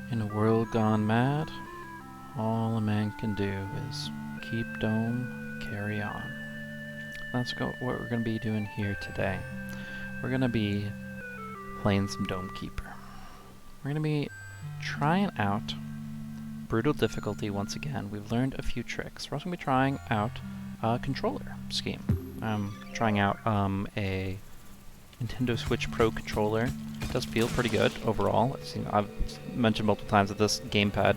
In a world gone mad, all a man can do is keep dome, carry on. That's what we're going to be doing here today. We're going to be playing some Dome Keeper. We're going to be trying out brutal difficulty once again. We've learned a few tricks. We're also going to be trying out a controller scheme. Trying out a Nintendo Switch Pro controller. It does feel pretty good overall. I've mentioned multiple times that this gamepad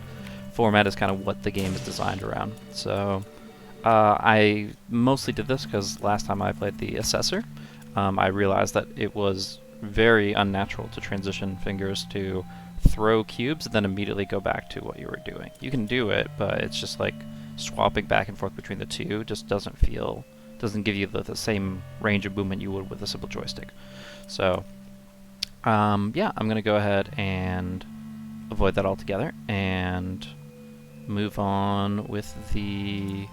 format is kind of what the game is designed around. So I mostly did this because last time I played the Assessor, I realized that it was very unnatural to transition fingers to throw cubes and then immediately go back to what you were doing. You can do it, but it's just like swapping back and forth between the two just doesn't give you the same range of movement you would with a simple joystick. So yeah, I'm gonna go ahead and avoid that altogether and move on with the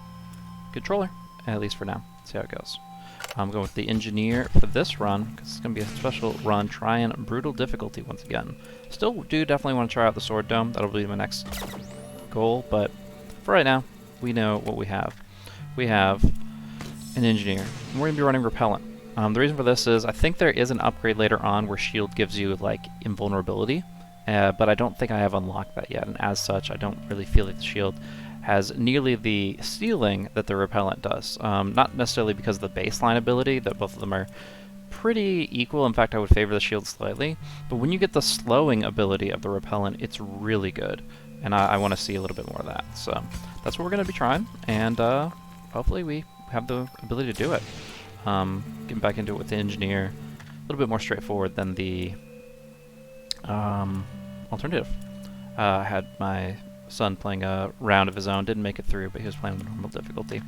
controller, at least for now. See how it goes. I'm going with the engineer for this run because it's going to be a special run trying brutal difficulty once again. Still do definitely want to try out the sword dome. That'll be my next goal, but for right now, we know what we have. We have an engineer, and we're going to be running repellent. The reason for this is I think there is an upgrade later on where shield gives you like invulnerability, but I don't think I have unlocked that yet, and as such, I don't really feel like the shield has nearly the ceiling that the repellent does. Not necessarily because of the baseline ability, that both of them are pretty equal. In fact, I would favor the shield slightly. But when you get the slowing ability of the repellent, it's really good. And I want to see a little bit more of that. So that's what we're going to be trying. And hopefully we have the ability to do it. Getting back into it with the engineer. A little bit more straightforward than the alternative. I had my son playing a round of his own, didn't make it through, but he was playing with normal difficulty.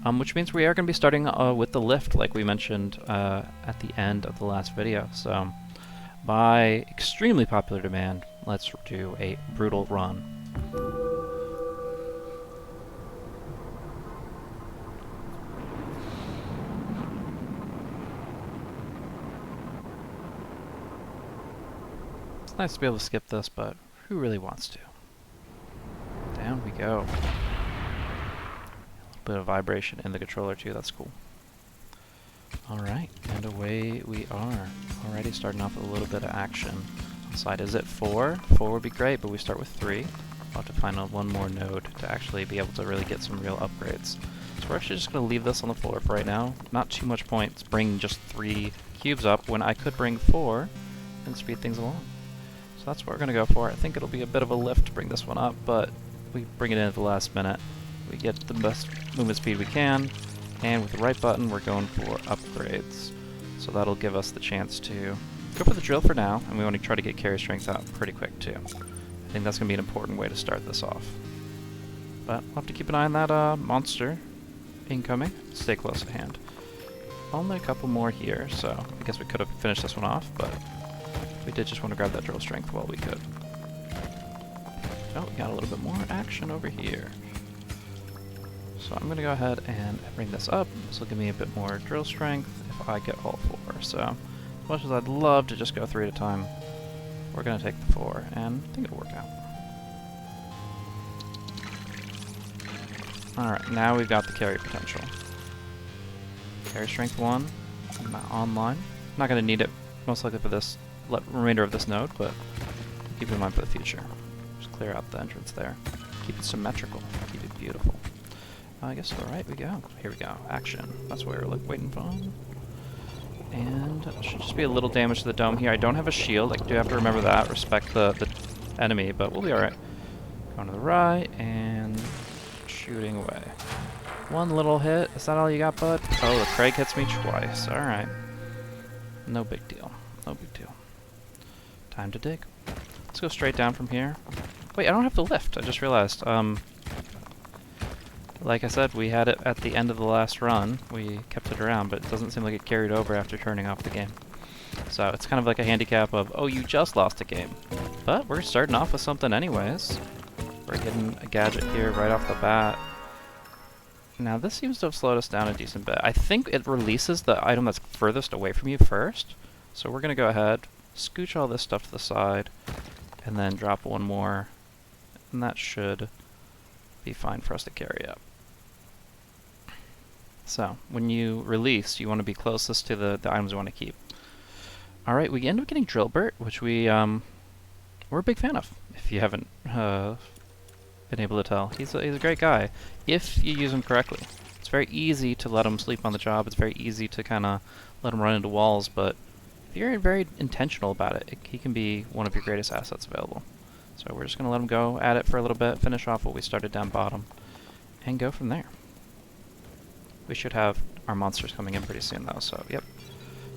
Which means we are going to be starting with the lift, like we mentioned at the end of the last video. So, by extremely popular demand, let's do a brutal run. It's nice to be able to skip this, but who really wants to? Down we go. A little bit of vibration in the controller too, that's cool. Alright, and away we are. Already starting off with a little bit of action. On the side, is it 4? 4 would be great, but we start with 3. I'll have to find one more node to actually be able to really get some real upgrades. So we're actually just going to leave this on the floor for right now. Not too much point bringing just 3 cubes up when I could bring 4 and speed things along. So that's what we're going to go for. I think it'll be a bit of a lift to bring this one up, but we bring it in at the last minute. We get the best movement speed we can, and with the right button we're going for upgrades. So that'll give us the chance to go for the drill for now, and we want to try to get carry strength out pretty quick too. I think that's going to be an important way to start this off. But we'll have to keep an eye on that monster incoming. Stay close at hand. Only a couple more here, so I guess we could have finished this one off, but we did just want to grab that drill strength while we could. Oh, we got a little bit more action over here. So I'm going to go ahead and bring this up. This will give me a bit more drill strength if I get all 4. So as much as I'd love to just go 3 at a time, we're going to take the 4, and I think it'll work out. Alright, now we've got the carry potential. Carry strength 1, online. Not going to need it most likely for this remainder of this node, but keep it in mind for the future. Clear out the entrance there. Keep it symmetrical. Keep it beautiful. I guess to the right we go. Here we go. Action. That's what we were waiting for. And it should just be a little damage to the dome here. I don't have a shield. I do have to remember that. Respect the enemy, but we'll be alright. Going to the right and shooting away. One little hit. Is that all you got, bud? Oh, the Craig hits me twice. Alright. No big deal. No big deal. Time to dig. Let's go straight down from here. Wait, I don't have to lift. I just realized. Like I said, we had it at the end of the last run. We kept it around, but it doesn't seem like it carried over after turning off the game. So it's kind of like a handicap of, oh, you just lost a game. But we're starting off with something anyways. We're getting a gadget here right off the bat. Now this seems to have slowed us down a decent bit. I think it releases the item that's furthest away from you first. So we're going to go ahead, scooch all this stuff to the side, and then drop one more, and that should be fine for us to carry up. So, when you release, you want to be closest to the items you want to keep. Alright, we end up getting Drillbert, which we're a big fan of, if you haven't been able to tell. He's a great guy, if you use him correctly. It's very easy to let him sleep on the job, it's very easy to kind of let him run into walls, but if you're very intentional about it, he can be one of your greatest assets available. So we're just going to let him go at it for a little bit, finish off what we started down bottom, and go from there. We should have our monsters coming in pretty soon though, so yep.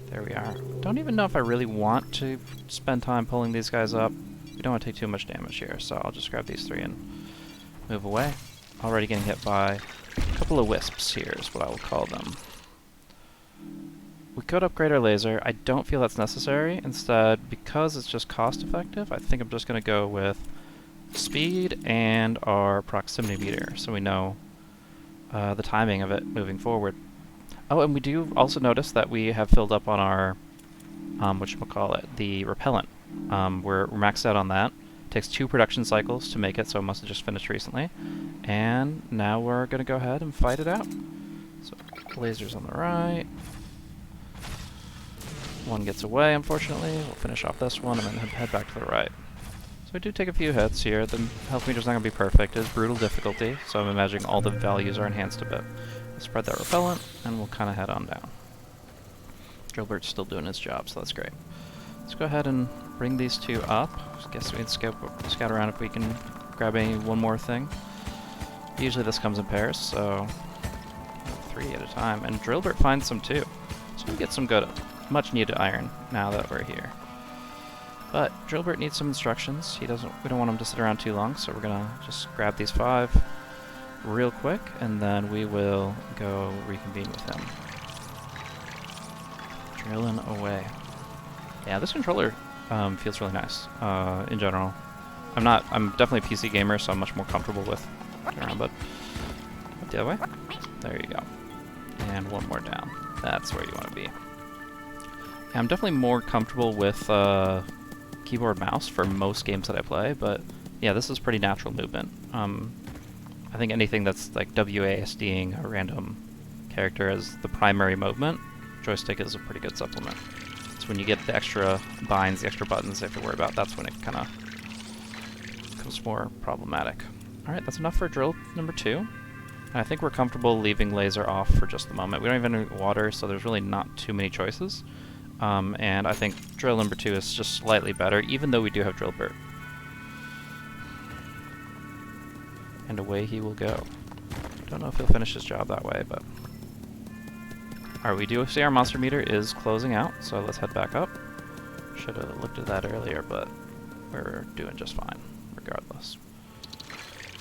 There we are. Don't even know if I really want to spend time pulling these guys up. We don't want to take too much damage here, so I'll just grab these 3 and move away. Already getting hit by a couple of wisps here is what I will call them. We could upgrade our laser. I don't feel that's necessary. Instead, because it's just cost effective, I think I'm just going to go with speed and our proximity meter, so we know the timing of it moving forward. Oh, and we do also notice that we have filled up on our, whatchamacallit, the repellent. We're maxed out on that. It takes 2 production cycles to make it, so it must have just finished recently. And now we're going to go ahead and fight it out. So, lasers on the right. One gets away, unfortunately. We'll finish off this one and then head back to the right. So we do take a few hits here. The health meter's not going to be perfect. It is brutal difficulty, so I'm imagining all the values are enhanced a bit. We'll spread that repellent, and we'll kind of head on down. Gilbert's still doing his job, so that's great. Let's go ahead and bring these 2 up. I guess we can scout around if we can grab one more thing. Usually this comes in pairs, so 3 at a time. And Drillbert finds some too. So we get some good, much needed iron now that we're here. But Drillbert needs some instructions. We don't want him to sit around too long, so we're gonna just grab these 5 real quick, and then we will go reconvene with him. Drilling away. Yeah, this controller feels really nice in general. I'm definitely a PC gamer, so I'm much more comfortable with around, but the other way. There you go. And one more down. That's where you want to be. Yeah, I'm definitely more comfortable with keyboard mouse for most games that I play, but yeah, this is pretty natural movement. I think anything that's like WASDing a random character as the primary movement, joystick is a pretty good supplement. So when you get the extra binds, the extra buttons you have to worry about, that's when it kind of becomes more problematic. Alright, that's enough for drill number 2. I think we're comfortable leaving laser off for just the moment. We don't even have any water, so there's really not too many choices. And I think drill number 2 is just slightly better, even though we do have Drillbert. And away he will go. Don't know if he'll finish his job that way, but... Alright, we do see our monster meter is closing out, so let's head back up. Should have looked at that earlier, but we're doing just fine, regardless.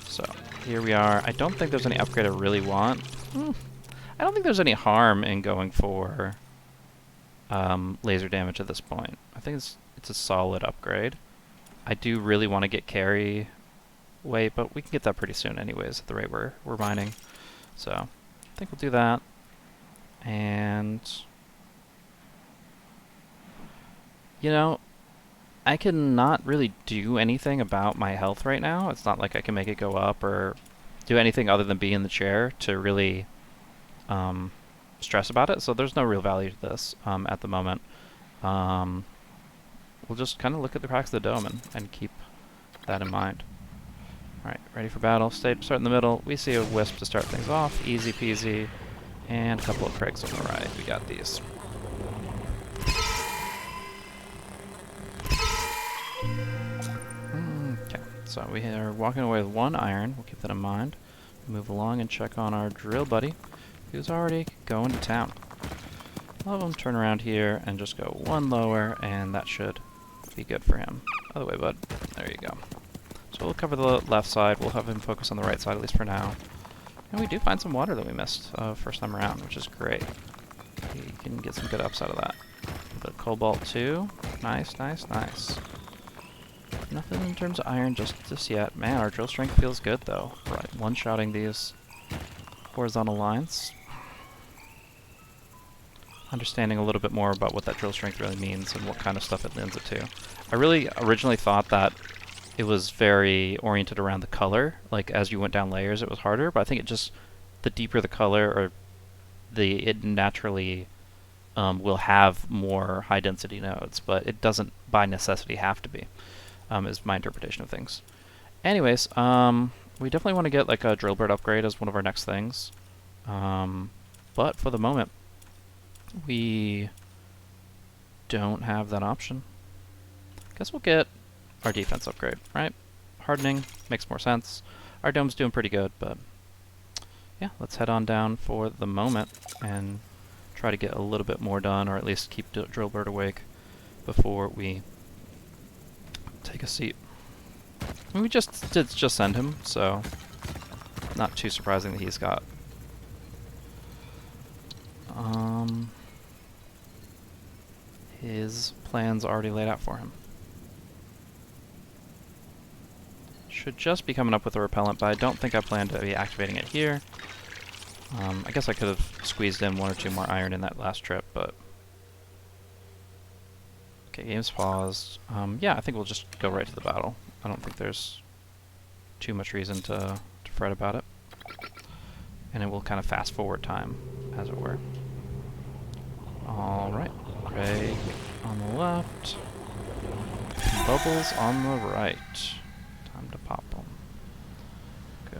So, here we are. I don't think there's any upgrade I really want. I don't think there's any harm in going for laser damage at this point. I think it's a solid upgrade. I do really want to get carry weight, but we can get that pretty soon anyways at the rate we're mining. So, I think we'll do that. And you know, I can not really do anything about my health right now. It's not like I can make it go up or do anything other than be in the chair to really stress about it. So there's no real value to this at the moment. We'll just kind of look at the cracks of the dome and keep that in mind. Alright, ready for battle. Start in the middle. We see a wisp to start things off. Easy peasy. And a couple of Craigs on the right. We got these. Okay, so we are walking away with 1 iron. We'll keep that in mind. Move along and check on our drill buddy, who's already going to town. I'll have him turn around here and just go 1 lower, and that should be good for him. Other way, bud. There you go. So we'll cover the left side. We'll have him focus on the right side, at least for now. And we do find some water that we missed first time around, which is great. We can get some good ups out of that. But cobalt too. Nice, nice, nice. Nothing in terms of iron just yet. Man, our drill strength feels good though. Right, one-shotting these horizontal lines. understanding a little bit more about what that drill strength really means and what kind of stuff it lends it to. I really originally thought that it was very oriented around the color. Like as you went down layers, it was harder. But I think it just the deeper the color, or it naturally will have more high density nodes. But it doesn't by necessity have to be. Is my interpretation of things. Anyways, we definitely want to get like a drill bird upgrade as one of our next things. But for the moment, we don't have that option. Guess we'll get our defense upgrade, right? Hardening makes more sense. Our dome's doing pretty good, but yeah, let's head on down for the moment and try to get a little bit more done, or at least keep Drillbird awake before we take a seat. I mean, we did just send him, so not too surprising that he's got his plans already laid out for him. Should just be coming up with a repellent, but I don't think I plan to be activating it here. I guess I could have squeezed in 1 or 2 more iron in that last trip, but... Okay, game's paused. Yeah, I think we'll just go right to the battle. I don't think there's too much reason to fret about it. And it will kind of fast forward time, as it were. Alright, Craig on the left. Bubbles on the right. Time to pop them. Go,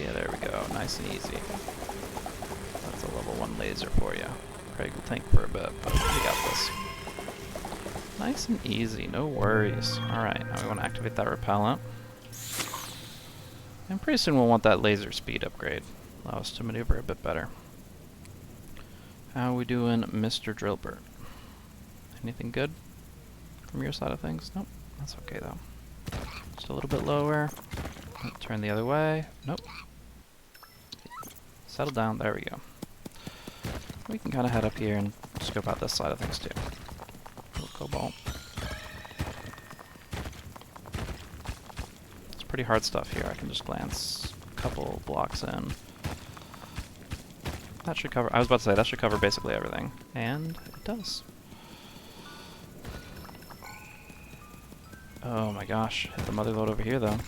yeah, there we go. Nice and easy. That's a level 1 laser for you. Craig will tank for a bit, but we got this. Nice and easy, no worries. Alright, now we want to activate that repellent. And pretty soon we'll want that laser speed upgrade. Allow us to maneuver a bit better. How are we doing, Mr. Drillbird? Anything good from your side of things? Nope, that's okay though. Just a little bit lower. Turn the other way. Nope. Settle down, there we go. We can kind of head up here and scope out this side of things too. Cobalt. It's pretty hard stuff here. I can just glance a couple blocks in. That should cover, I was about to say, that should cover basically everything. And it does. Oh my gosh, hit the mother load over here though.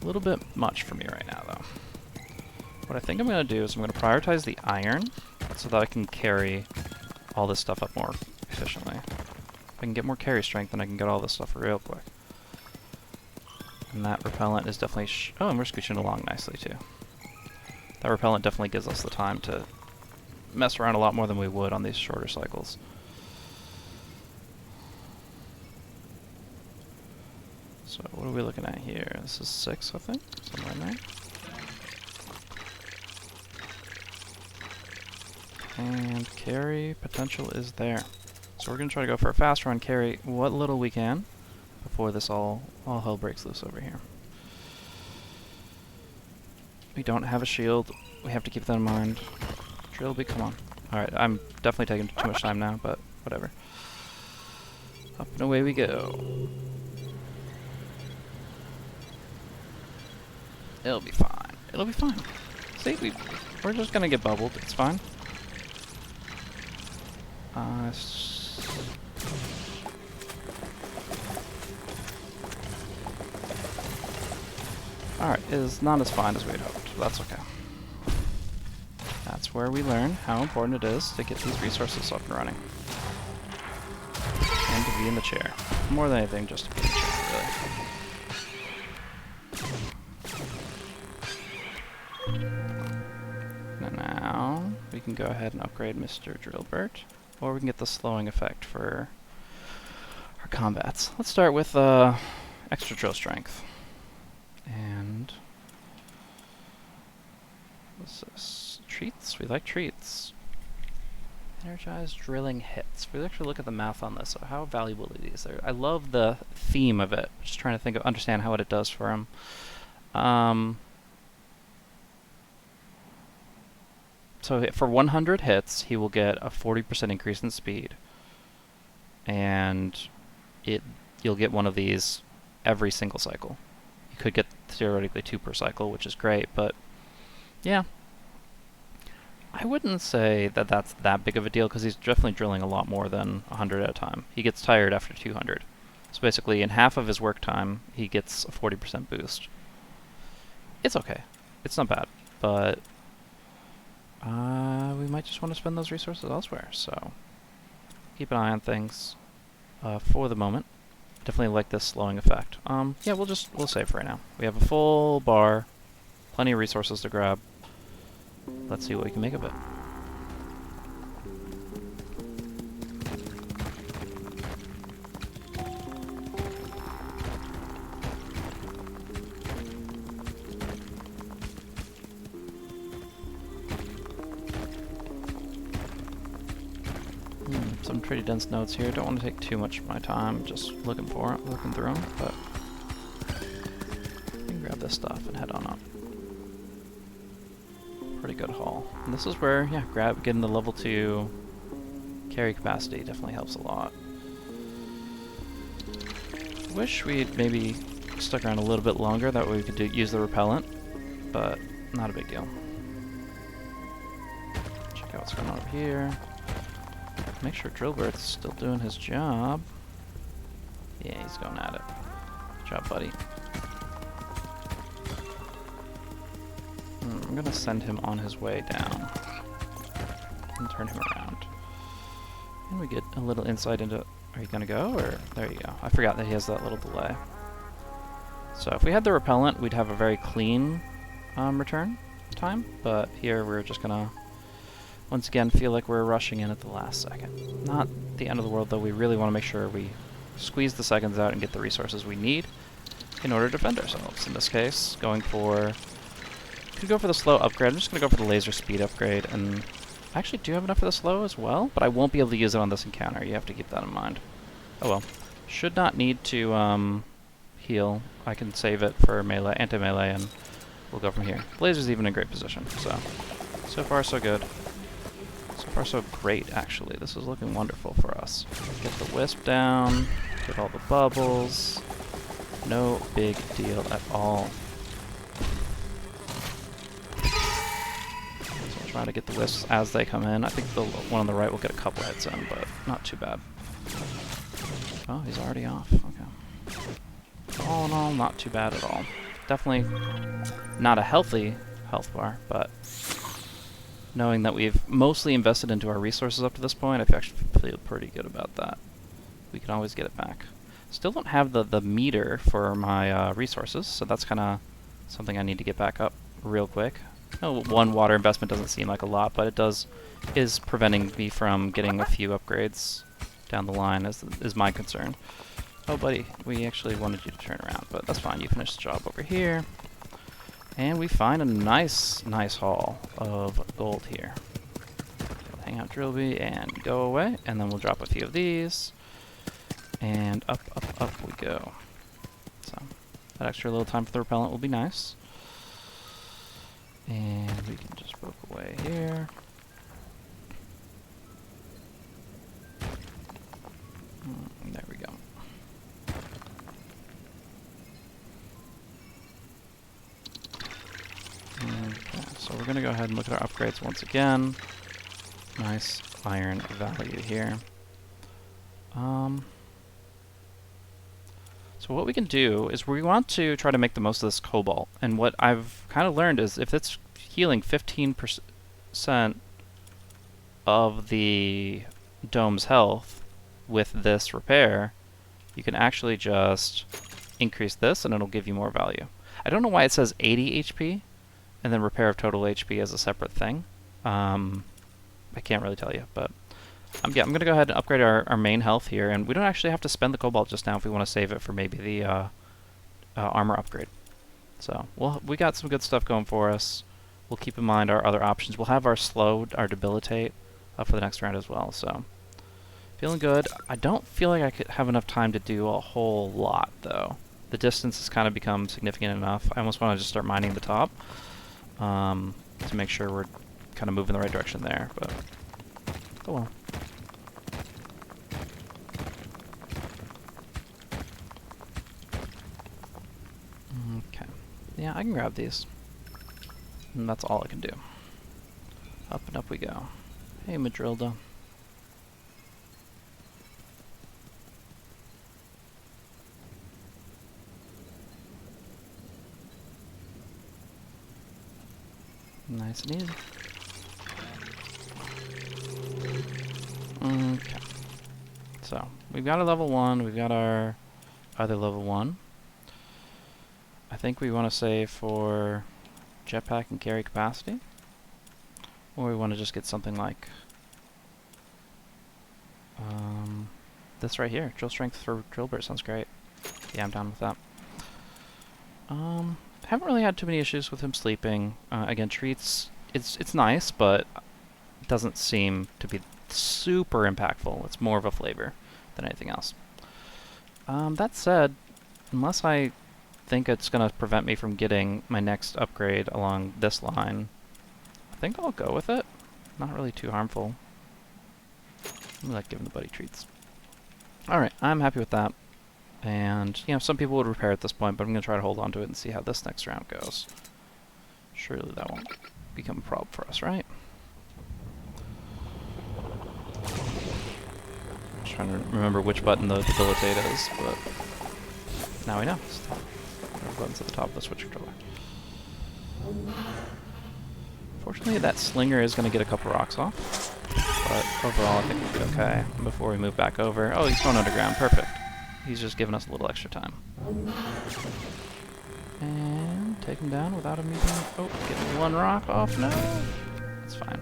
A little bit much for me right now though. What I think I'm going to do is I'm going to prioritize the iron so that I can carry all this stuff up more efficiently. If I can get more carry strength, then I can get all this stuff real quick. And that repellent is definitely... oh, and we're scooching along nicely too. That repellent definitely gives us the time to mess around a lot more than we would on these shorter cycles. So what are we looking at here? This is 6, I think, somewhere in there. And carry potential is there. So we're going to try to go for a fast run, carry what little we can before this all hell breaks loose over here. We don't have a shield. We have to keep that in mind. Drillby, come on. Alright, I'm definitely taking too much time now, but whatever. Up and away we go. It'll be fine. It'll be fine. See, we're just going to get bubbled. It's fine. Alright, it is not as fine as we had hoped, but that's okay. That's where we learn how important it is to get these resources up and running. And to be in the chair. More than anything, just to be in the chair, really. And now, we can go ahead and upgrade Mr. Drillbert. Or we can get the slowing effect for our combats. Let's start with extra drill strength. And what's this? Treats? We like treats. Energized drilling hits. We actually look at the math on this. So how valuable are these? I love the theme of it. Just trying to understand how it does for him. So for 100 hits, he will get a 40% increase in speed. And you'll get one of these every single cycle. You could get theoretically 2 per cycle, which is great, but yeah. I wouldn't say that that's that big of a deal because he's definitely drilling a lot more than 100 at a time. He gets tired after 200. So basically, in half of his work time, he gets a 40% boost. It's okay. It's not bad, but we might just want to spend those resources elsewhere. So keep an eye on things for the moment. Definitely like this slowing effect. Yeah, we'll save for right now. We have a full bar, plenty of resources to grab. Let's see what we can make of it. Some pretty dense nodes here. Don't want to take too much of my time just looking through them, but we can grab this stuff and head on up. Pretty good haul. And this is where, yeah, getting the level 2 carry capacity definitely helps a lot. Wish we'd maybe stuck around a little bit longer, that way we could use the repellent, but not a big deal. Check out what's going on over here. Make sure Drillbird's still doing his job. Yeah, he's going at it. Good job, buddy. I'm gonna send him on his way down and turn him around. And we get a little insight into... Are you gonna go, or... There you go. I forgot that he has that little delay. So if we had the repellent, we'd have a very clean return time, but here we're just gonna once again feel like we're rushing in at the last second. Not the end of the world, though. We really want to make sure we squeeze the seconds out and get the resources we need in order to defend ourselves. In this case, going for... Could go for the slow upgrade. I'm just going to go for the laser speed upgrade, and I actually do have enough for the slow as well, but I won't be able to use it on this encounter. You have to keep that in mind. Oh well. Should not need to heal. I can save it for melee, anti-melee, and we'll go from here. Laser's even in great position, so far so good. So far so great, actually. This is looking wonderful for us. Get the wisp down, get all the bubbles. No big deal at all. So we'll try to get the wisps as they come in. I think the one on the right will get a couple hits in, but not too bad. Oh, he's already off. Okay. All in all, not too bad at all. Definitely not a healthy health bar, but knowing that we've mostly invested into our resources up to this point, I actually feel pretty good about that. We can always get it back. Still don't have the meter for my resources, so that's kind of something I need to get back up real quick. No, one water investment doesn't seem like a lot, but it is preventing me from getting a few upgrades down the line, is my concern. Oh, buddy, we actually wanted you to turn around, but that's fine. You finish the job over here. And we find a nice haul of gold here. Hang out, Drillby, and go away. And then we'll drop a few of these. And up we go. So, that extra little time for the repellent will be nice. And we can just poke away here. There we go. Okay, so we're going to go ahead and look at our upgrades once again. Nice iron value here. So what we can do is we want to try to make the most of this cobalt. And what I've kind of learned is if it's healing 15% of the dome's health with this repair, you can actually just increase this and it'll give you more value. I don't know why it says 80 HP and then repair of total HP as a separate thing. I can't really tell you, but yeah, I'm going to go ahead and upgrade our main health here, and we don't actually have to spend the cobalt just now if we want to save it for maybe the armor upgrade. So we got some good stuff going for us. We'll keep in mind our other options. We'll have our slow, our debilitate for the next round as well. So feeling good. I don't feel like I could have enough time to do a whole lot, though. The distance has kind of become significant enough. I almost want to just start mining the top to make sure we're kind of moving in the right direction there, but oh well. Okay. Yeah, I can grab these. And that's all I can do. Up and up we go. Hey, Madrilda. Nice and easy. Okay. So, we've got our level 1, we've got our other level 1. I think we want to save for jetpack and carry capacity. Or we want to just get something like this right here. Drill strength for Drillbert sounds great. Yeah, I'm down with that. Haven't really had too many issues with him sleeping. Again, treats, it's nice, but it doesn't seem to be super impactful. It's more of a flavor than anything else. That said, unless I think it's going to prevent me from getting my next upgrade along this line, I think I'll go with it. Not really too harmful. I like giving the buddy treats. Alright, I'm happy with that. And, you know, some people would repair at this point, but I'm going to try to hold on to it and see how this next round goes. Surely that won't become a problem for us, right? Just trying to remember which button the debilitate is, but now we know. There are buttons at the top of the switch controller. Fortunately, that slinger is going to get a couple rocks off, but overall I think we'll be okay before we move back over. Oh, he's going underground. Perfect. He's just giving us a little extra time. And take him down without him using... Oh, getting one rock off. No! It's fine.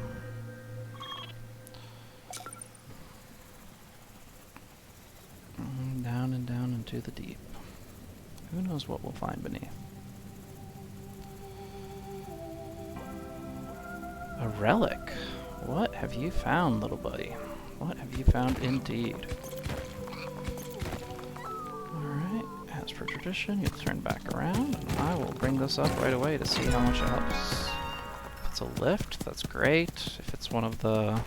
Down and down into the deep. Who knows what we'll find beneath? A relic. What have you found, little buddy? What have you found indeed? Alright, as per tradition, you'll turn back around, and I will bring this up right away to see how much it helps. If it's a lift, that's great. If it's one of the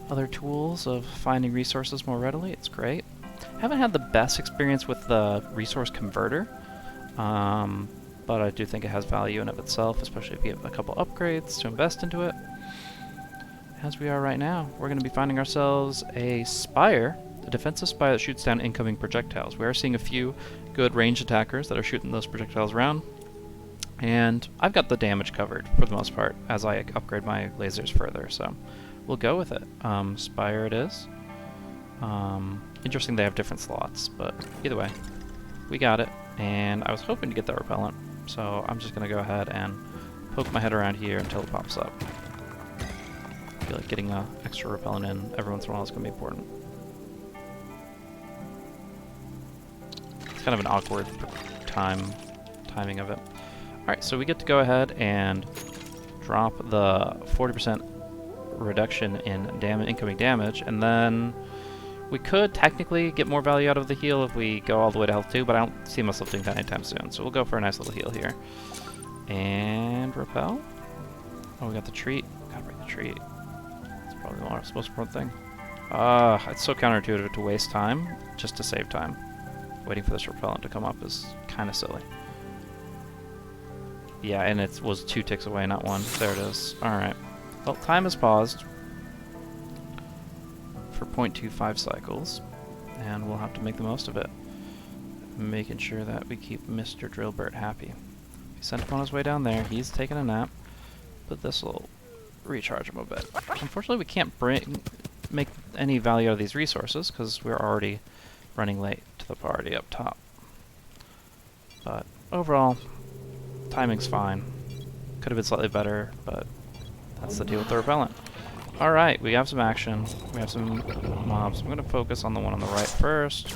other tools of finding resources more readily, it's great. Haven't had the best experience with the resource converter, but I do think it has value in of itself, especially if you have a couple upgrades to invest into it. As we are right now, we're going to be finding ourselves a spire, a defensive spire that shoots down incoming projectiles. We are seeing a few good ranged attackers that are shooting those projectiles around, and I've got the damage covered for the most part as I upgrade my lasers further, so we'll go with it. Spire it is. Interesting they have different slots, but either way, we got it, and I was hoping to get that repellent, so I'm just going to go ahead and poke my head around here until it pops up. I feel like getting extra repellent in every once in a while is going to be important. It's kind of an awkward timing of it. Alright, so we get to go ahead and drop the 40% reduction in incoming damage, and then we could technically get more value out of the heal if we go all the way to health 2, but I don't see myself doing that anytime soon, so we'll go for a nice little heal here. And repel. Oh, we got the treat. Gotta bring the treat. That's probably the most important thing. It's so counterintuitive to waste time just to save time. Waiting for this repellent to come up is kind of silly. Yeah, and it was 2 ticks away, not 1. There it is. Alright. Well, time is paused for 0.25 cycles, and we'll have to make the most of it. Making sure that we keep Mr. Drillbert happy. We sent him on his way down there. He's taking a nap, but this will recharge him a bit. Unfortunately, we can't make any value out of these resources because we're already running late to the party up top. But overall, timing's fine. Could have been slightly better, but that's the deal with the repellent. Alright, we have some action. We have some mobs. I'm going to focus on the one on the right first.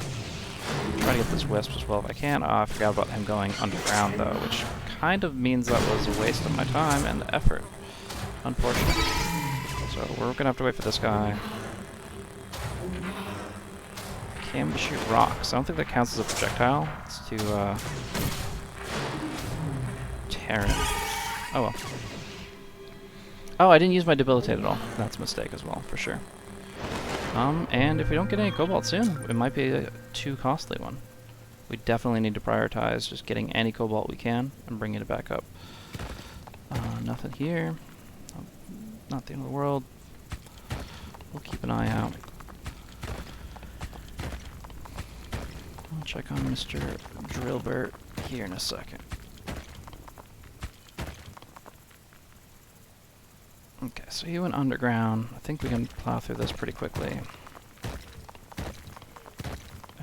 Try to get this wisp as well if I can. I forgot about him going underground though, which kind of means that was a waste of my time and effort. Unfortunate. So we're going to have to wait for this guy. Can we shoot rocks? I don't think that counts as a projectile. It's too tear him. Oh well. Oh, I didn't use my debilitate at all. That's a mistake as well, for sure. And if we don't get any cobalt soon, it might be a too costly one. We definitely need to prioritize just getting any cobalt we can and bringing it back up. Nothing here. not the end of the world. We'll keep an eye out. I'll check on Mr. Drillbert here in a second. Okay, so he went underground. I think we can plow through this pretty quickly.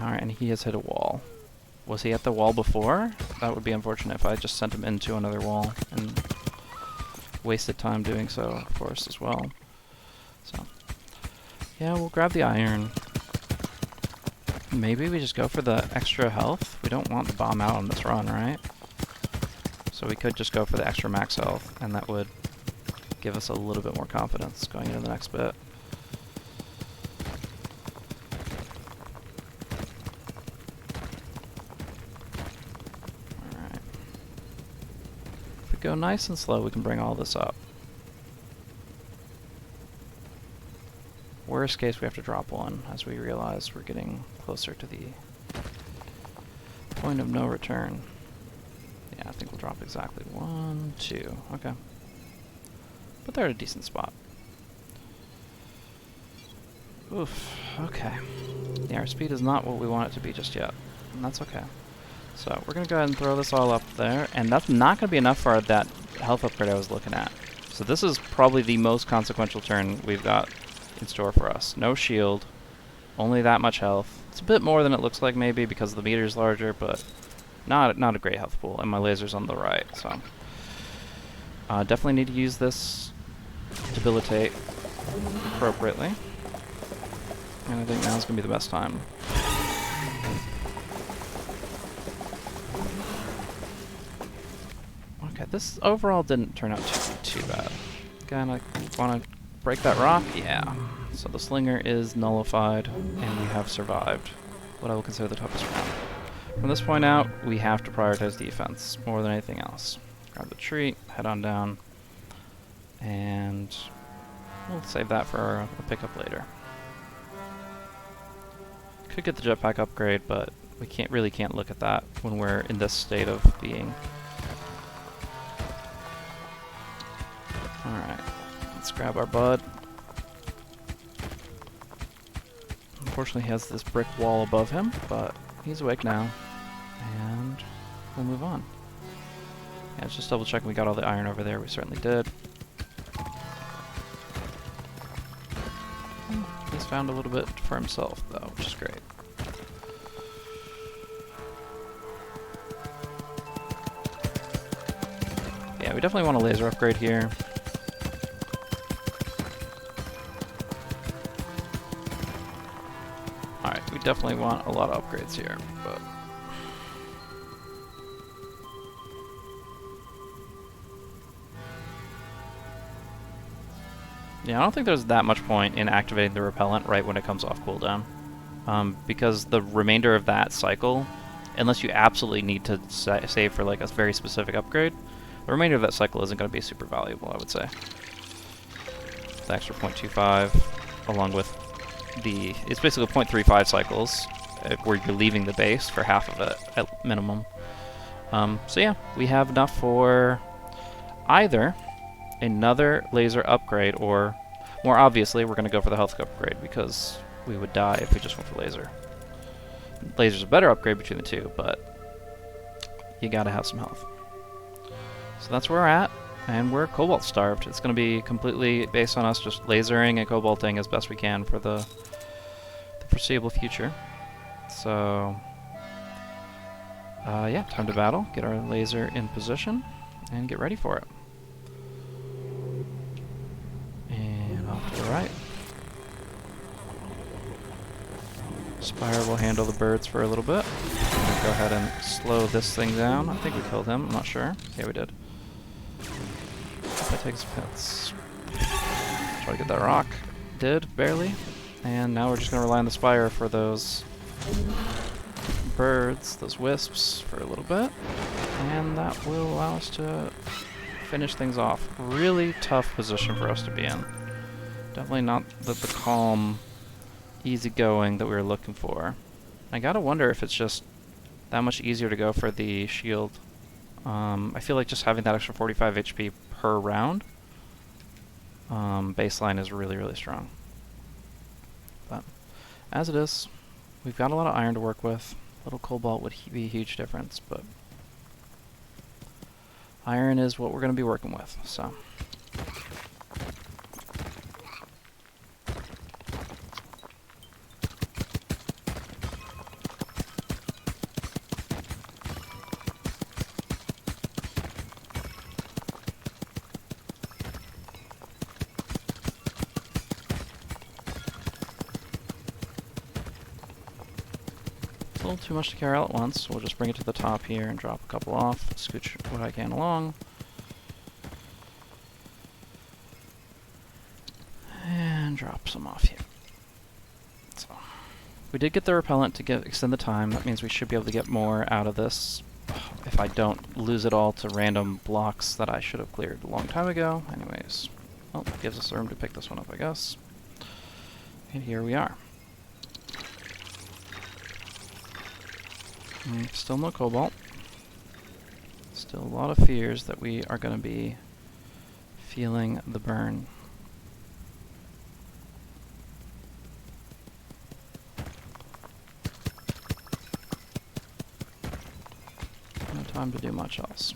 Alright, and he has hit a wall. Was he at the wall before? That would be unfortunate if I just sent him into another wall and wasted time doing so, of course, as well. So, yeah, we'll grab the iron. Maybe we just go for the extra health. We don't want the bomb out on this run, right? So we could just go for the extra max health, and that would give us a little bit more confidence going into the next bit. Alright. If we go nice and slow, we can bring all this up. Worst case, we have to drop one as we realize we're getting closer to the point of no return. Yeah, I think we'll drop exactly 1, 2. Okay. But they're at a decent spot. Oof. Okay. Yeah, our speed is not what we want it to be just yet. And that's okay. So we're going to go ahead and throw this all up there. And that's not going to be enough for that health upgrade I was looking at. So this is probably the most consequential turn we've got in store for us. No shield. Only that much health. It's a bit more than it looks like maybe because the meter's larger, but not a great health pool. And my laser's on the right, so... definitely need to use this debilitate appropriately. And I think now's going to be the best time. Okay, this overall didn't turn out to be too bad. Kinda want to break that rock? Yeah. So the slinger is nullified, and we have survived what I will consider the toughest round. From this point out, we have to prioritize defense more than anything else. Grab the tree, head on down, and we'll save that for a pickup later. Could get the jetpack upgrade, but we really can't look at that when we're in this state of being. Alright, let's grab our bud. Unfortunately, he has this brick wall above him, but he's awake now, and we'll move on. Yeah, let's just double check we got all the iron over there. We certainly did. He's found a little bit for himself, though, which is great. Yeah, we definitely want a laser upgrade here. Alright, we definitely want a lot of upgrades here, but... yeah, I don't think there's that much point in activating the repellent right when it comes off cooldown. Because the remainder of that cycle, unless you absolutely need to save for like a very specific upgrade, the remainder of that cycle isn't going to be super valuable, I would say. The extra 0.25, along with the... it's basically 0.35 cycles, where you're leaving the base for half of it, at minimum. So yeah, we have enough for either another laser upgrade, or more obviously we're going to go for the health upgrade because we would die if we just went for laser. Laser's a better upgrade between the two, but you gotta have some health. So that's where we're at, and we're cobalt starved. It's going to be completely based on us just lasering and cobalting as best we can for the foreseeable future. So yeah, time to battle, get our laser in position, and get ready for it. To the right. Spire will handle the birds for a little bit. I'm gonna go ahead and slow this thing down. I think we killed him, I'm not sure. Yeah, we did. If I take his pets. Try to get that rock. Did, barely. And now we're just gonna rely on the spire for those birds, those wisps, for a little bit. And that will allow us to finish things off. Really tough position for us to be in. Definitely not the calm, easygoing that we were looking for. I gotta wonder if it's just that much easier to go for the shield. I feel like just having that extra 45 HP per round baseline is really, really strong. But as it is, we've got a lot of iron to work with. A little cobalt would be a huge difference, but iron is what we're going to be working with, so. A little too much to carry all at once. We'll just bring it to the top here and drop a couple off. Scooch what I can along. And drop some off here. So, we did get the repellent to extend the time. That means we should be able to get more out of this if I don't lose it all to random blocks that I should have cleared a long time ago. Anyways, well, it gives us room to pick this one up, I guess. And here we are. Still no cobalt. Still a lot of fears that we are going to be feeling the burn. No time to do much else.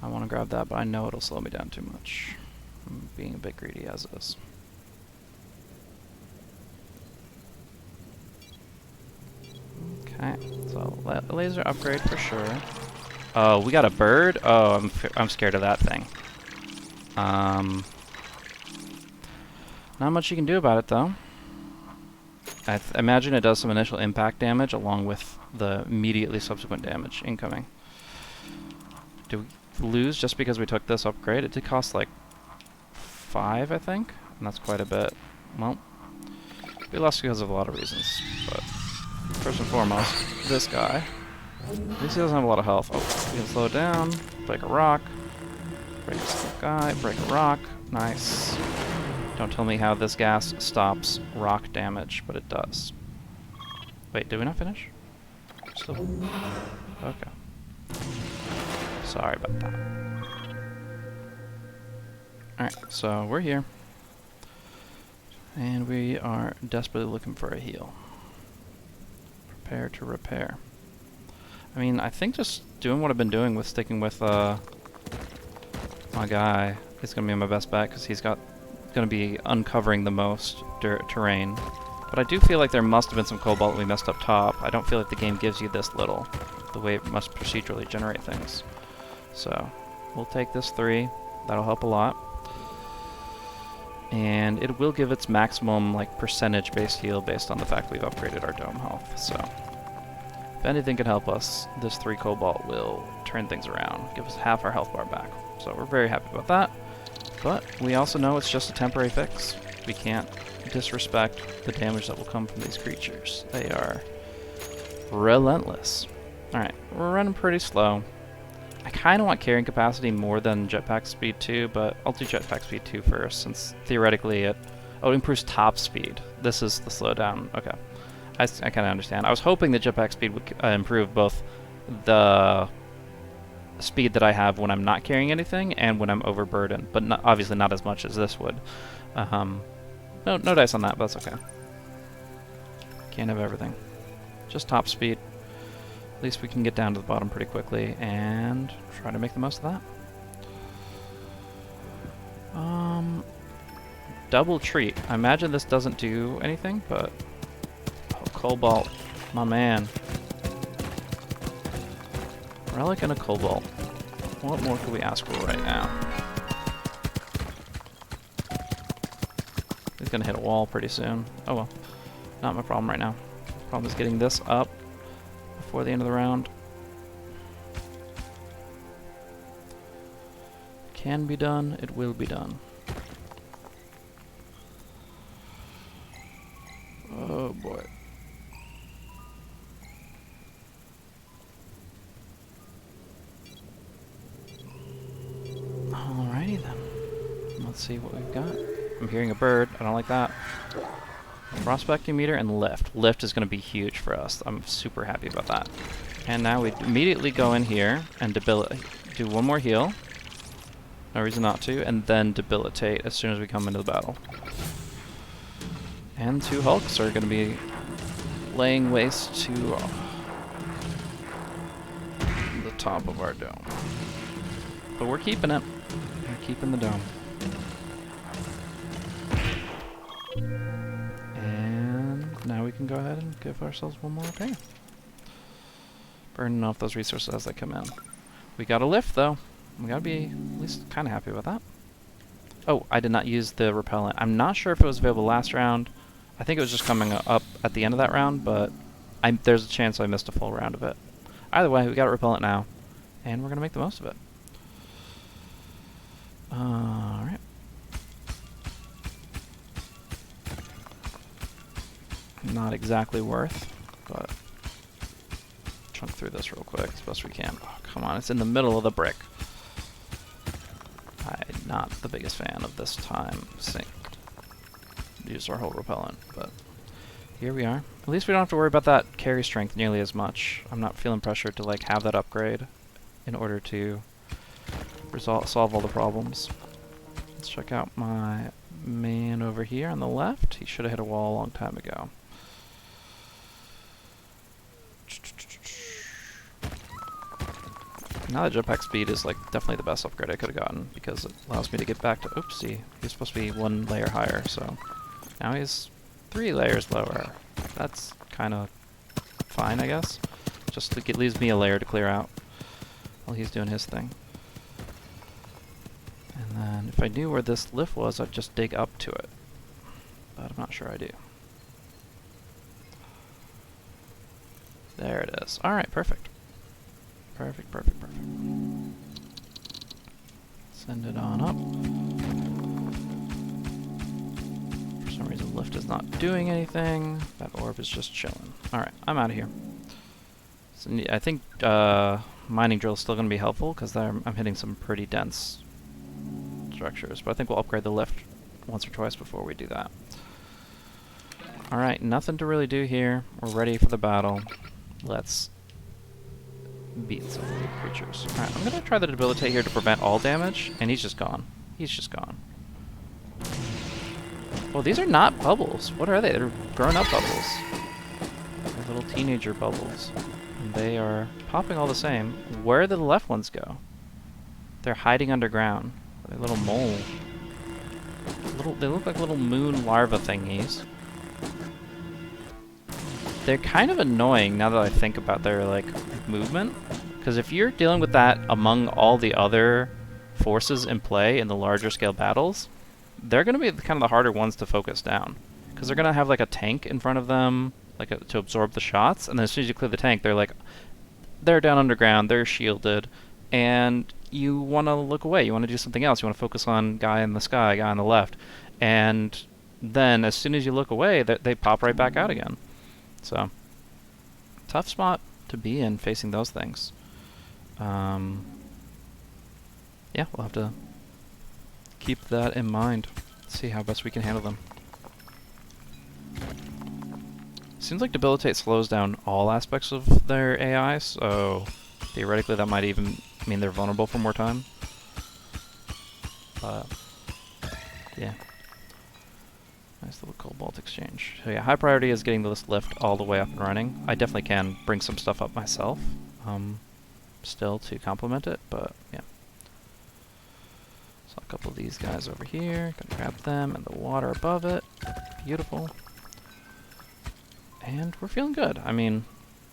I want to grab that, but I know it'll slow me down too much. I'm being a bit greedy as is. Okay, so laser upgrade for sure. Oh, we got a bird? Oh, I'm scared of that thing. Not much you can do about it, though. I imagine it does some initial impact damage along with the immediately subsequent damage incoming. Do we lose just because we took this upgrade? It did cost like 5, I think, and that's quite a bit. Well, we lost because of a lot of reasons, but first and foremost, this guy. At least he doesn't have a lot of health. Oh, we can slow it down, break a rock, break this guy, break a rock. Nice. Don't tell me how this gas stops rock damage, but it does. Wait, did we not finish? Still? Okay. Sorry about that. Alright, so we're here. And we are desperately looking for a heal. Prepare to repair. I mean, I think just doing what I've been doing with sticking with my guy is going to be my best bet, because he's going to be uncovering the most terrain. But I do feel like there must have been some cobalt we messed up top. I don't feel like the game gives you this little, the way it must procedurally generate things. So, we'll take this 3. That'll help a lot. And it will give its maximum like percentage-based heal based on the fact we've upgraded our dome health. So, if anything can help us, this 3 cobalt will turn things around, give us half our health bar back. So we're very happy about that. But we also know it's just a temporary fix. We can't disrespect the damage that will come from these creatures. They are relentless. Alright, we're running pretty slow. I kind of want carrying capacity more than jetpack speed 2, but I'll do jetpack speed 2 first, since theoretically it improves top speed. This is the slowdown. Okay. I kind of understand. I was hoping that jetpack speed would improve both the speed that I have when I'm not carrying anything and when I'm overburdened, but obviously not as much as this would. No dice on that, but that's okay. Can't have everything. Just top speed. At least we can get down to the bottom pretty quickly and try to make the most of that. Double treat. I imagine this doesn't do anything, but cobalt, my man. Relic and a cobalt. What more could we ask for right now? He's gonna hit a wall pretty soon. Oh well, not my problem right now. Problem is getting this up before the end of the round. Can be done, it will be done. Oh boy. Alrighty then. Let's see what we've got. I'm hearing a bird. I don't like that. Prospecting meter and lift. Lift is going to be huge for us. I'm super happy about that. And now we immediately go in here and do one more heal. No reason not to. And then debilitate as soon as we come into the battle. And 2 Hulks are going to be laying waste to the top of our dome. But we're keeping it. We're keeping the dome. And now we can go ahead and give ourselves one more repair. Burning off those resources as they come in. We got a lift, though. We gotta be at least kind of happy about that. Oh, I did not use the repellent. I'm not sure if it was available last round. I think it was just coming up at the end of that round, but there's a chance I missed a full round of it. Either way, we got a repellent now, and we're gonna make the most of it. Alright. Not exactly worth, but chunk through this real quick as best we can. Oh, come on, it's in the middle of the brick. I'm not the biggest fan of this time sink. Use our whole repellent, but here we are. At least we don't have to worry about that carry strength nearly as much. I'm not feeling pressured to like have that upgrade in order to solve all the problems. Let's check out my man over here on the left. He should have hit a wall a long time ago. Now the jetpack speed is like definitely the best upgrade I could have gotten because it allows me to get back to oopsie. He's supposed to be 1 layer higher, so now he's 3 layers lower. That's kind of fine, I guess. Just it leaves me a layer to clear out while he's doing his thing. And then if I knew where this lift was, I'd just dig up to it. But I'm not sure I do. There it is. Alright, perfect. Perfect, perfect, perfect. Send it on up. For some reason, lift is not doing anything. That orb is just chilling. Alright, I'm out of here. So, I think mining drill is still going to be helpful because I'm hitting some pretty dense structures. But I think we'll upgrade the lift once or twice before we do that. Alright, nothing to really do here. We're ready for the battle. Let's beat some of the creatures. Alright, I'm gonna try the debilitate here to prevent all damage, and he's just gone. He's just gone. Well, these are not bubbles. What are they? They're grown-up bubbles. They're little teenager bubbles. And they are popping all the same. Where did the left ones go? They're hiding underground. They're little mole. They look like little moon larva thingies. They're kind of annoying now that I think about their like movement, because if you're dealing with that among all the other forces in play in the larger scale battles, they're going to be kind of the harder ones to focus down, because they're going to have like a tank in front of them, like to absorb the shots, and then as soon as you clear the tank, they're down underground, they're shielded, and you want to look away, you want to do something else, you want to focus on guy in the sky, guy on the left, and then as soon as you look away, they pop right back out again. So, tough spot to be in facing those things. Yeah, we'll have to keep that in mind. See how best we can handle them. Seems like debilitate slows down all aspects of their AI, so theoretically that might even mean they're vulnerable for more time. Yeah. Nice little cobalt exchange. So yeah, high priority is getting this lift all the way up and running. I definitely can bring some stuff up myself, still to complement it, but yeah. So a couple of these guys over here, gonna grab them, and the water above it. Beautiful. And we're feeling good. I mean,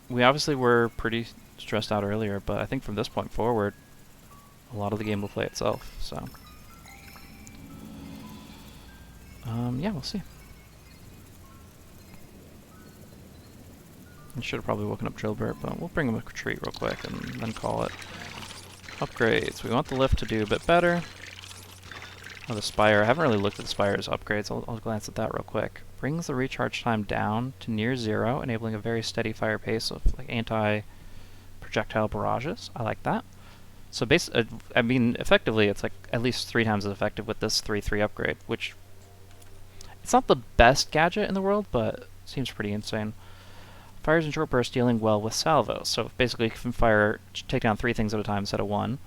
we obviously were pretty stressed out earlier, but I think from this point forward, a lot of the game will play itself, so. Yeah, we'll see. I should have probably woken up Drillbert, but we'll bring him a retreat real quick and then call it. Upgrades. We want the lift to do a bit better. Oh, the Spire. I haven't really looked at the Spire's upgrades. I'll glance at that real quick. Brings the recharge time down to near 0, enabling a very steady fire pace of like anti-projectile barrages. I like that. So I mean, effectively, it's like at least 3 times as effective with this 3/3 upgrade, which it's not the best gadget in the world, but seems pretty insane. Fires in short bursts, dealing well with salvos. So basically, you can take down 3 things at a time instead of 1.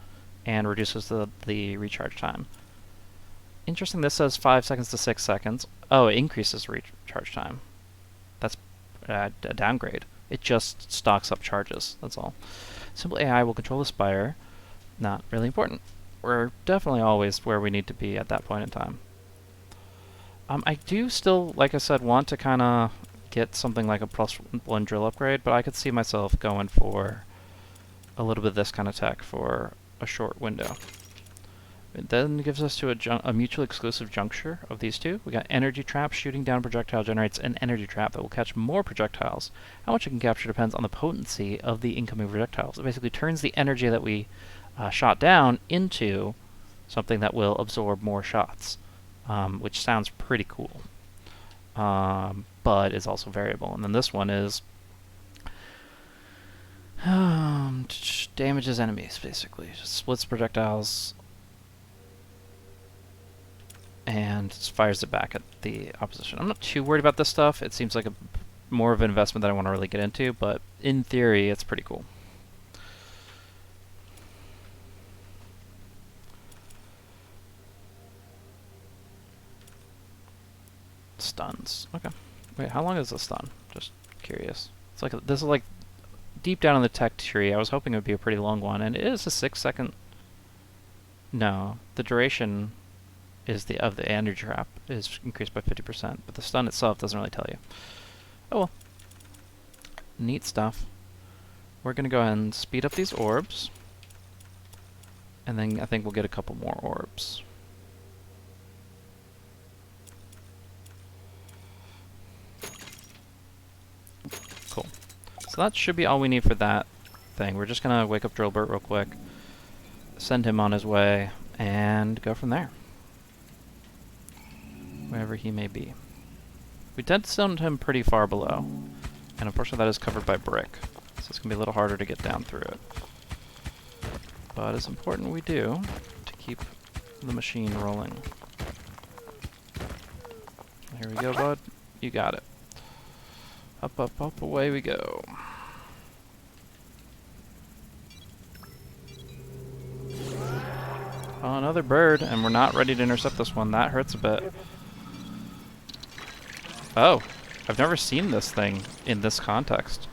and reduces the recharge time. Interesting, this says 5 seconds to 6 seconds. Oh, it increases recharge time. That's a downgrade. It just stocks up charges, that's all. Simple AI will control the Spire. Not really important. We're definitely always where we need to be at that point in time. I do still, like I said, want to kind of get something like a +1 drill upgrade, but I could see myself going for a little bit of this kind of tech for a short window. It then gives us to a mutually exclusive juncture of these two. We got energy trap. Shooting down projectile generates an energy trap that will catch more projectiles. How much it can capture depends on the potency of the incoming projectiles. It basically turns the energy that we shot down into something that will absorb more shots, which sounds pretty cool, but is also variable. And then this one is damages enemies, basically. Just splits projectiles and fires it back at the opposition. I'm not too worried about this stuff. It seems like more of an investment that I want to really get into, but in theory, it's pretty cool. Stuns. Okay. Wait, how long is the stun? Just curious. It's like this is like deep down in the tech tree. I was hoping it would be a pretty long one, and it is a 6-second. No, the duration is of the energy trap is increased by 50%, but the stun itself doesn't really tell you. Oh well. Neat stuff. We're gonna go ahead and speed up these orbs, and then I think we'll get a couple more orbs. Cool. So that should be all we need for that thing. We're just gonna wake up Drillbert real quick, send him on his way, and go from there. Wherever he may be. We did send him pretty far below, and unfortunately that is covered by brick, so it's going to be a little harder to get down through it. But it's important we do to keep the machine rolling. Here we go, bud. You got it. Up, up, up, away we go. Oh, another bird, and we're not ready to intercept this one. That hurts a bit. Oh, I've never seen this thing in this context.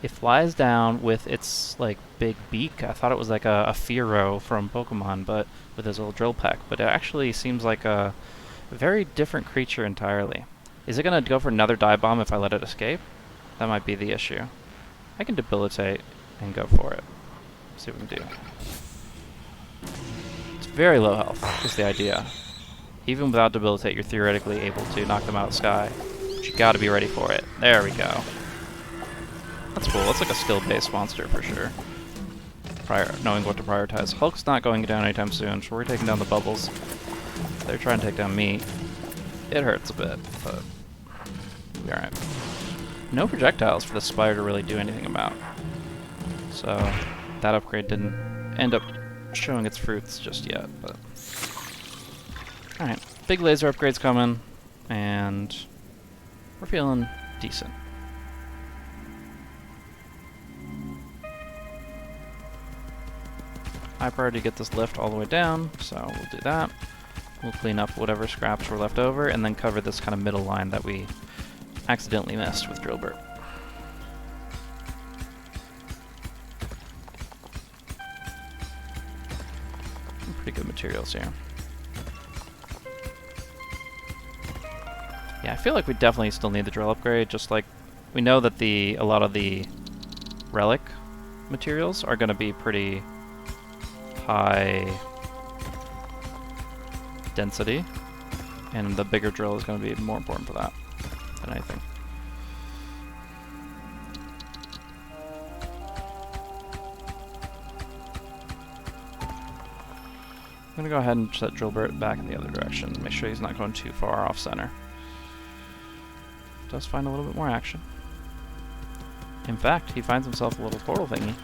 It flies down with its, like, big beak. I thought it was like a Fearow from Pokemon, but with his little drill peck. But it actually seems like a very different creature entirely. Is it going to go for another dive bomb if I let it escape? That might be the issue. I can debilitate and go for it. See what we can do. It's very low health, is the idea. Even without debilitate, you're theoretically able to knock them out of the sky. But you gotta be ready for it. There we go. That's cool. That's like a skill-based monster for sure. Knowing what to prioritize. Hulk's not going down anytime soon, so we're taking down the bubbles. They're trying to take down me. It hurts a bit, but we'll be alright. No projectiles for the Spire to really do anything about. So that upgrade didn't end up showing its fruits just yet, but alright. Big laser upgrades coming, and we're feeling decent. High priority to get this lift all the way down, so we'll do that. We'll clean up whatever scraps were left over, and then cover this kind of middle line that we accidentally missed with Drillbert. Pretty good materials here. Yeah, I feel like we definitely still need the drill upgrade, just like we know that a lot of the relic materials are going to be pretty high density, and the bigger drill is going to be more important for that than anything. I'm going to go ahead and set Drillbert back in the other direction, make sure he's not going too far off center. Does find a little bit more action. In fact, he finds himself a little portal thingy.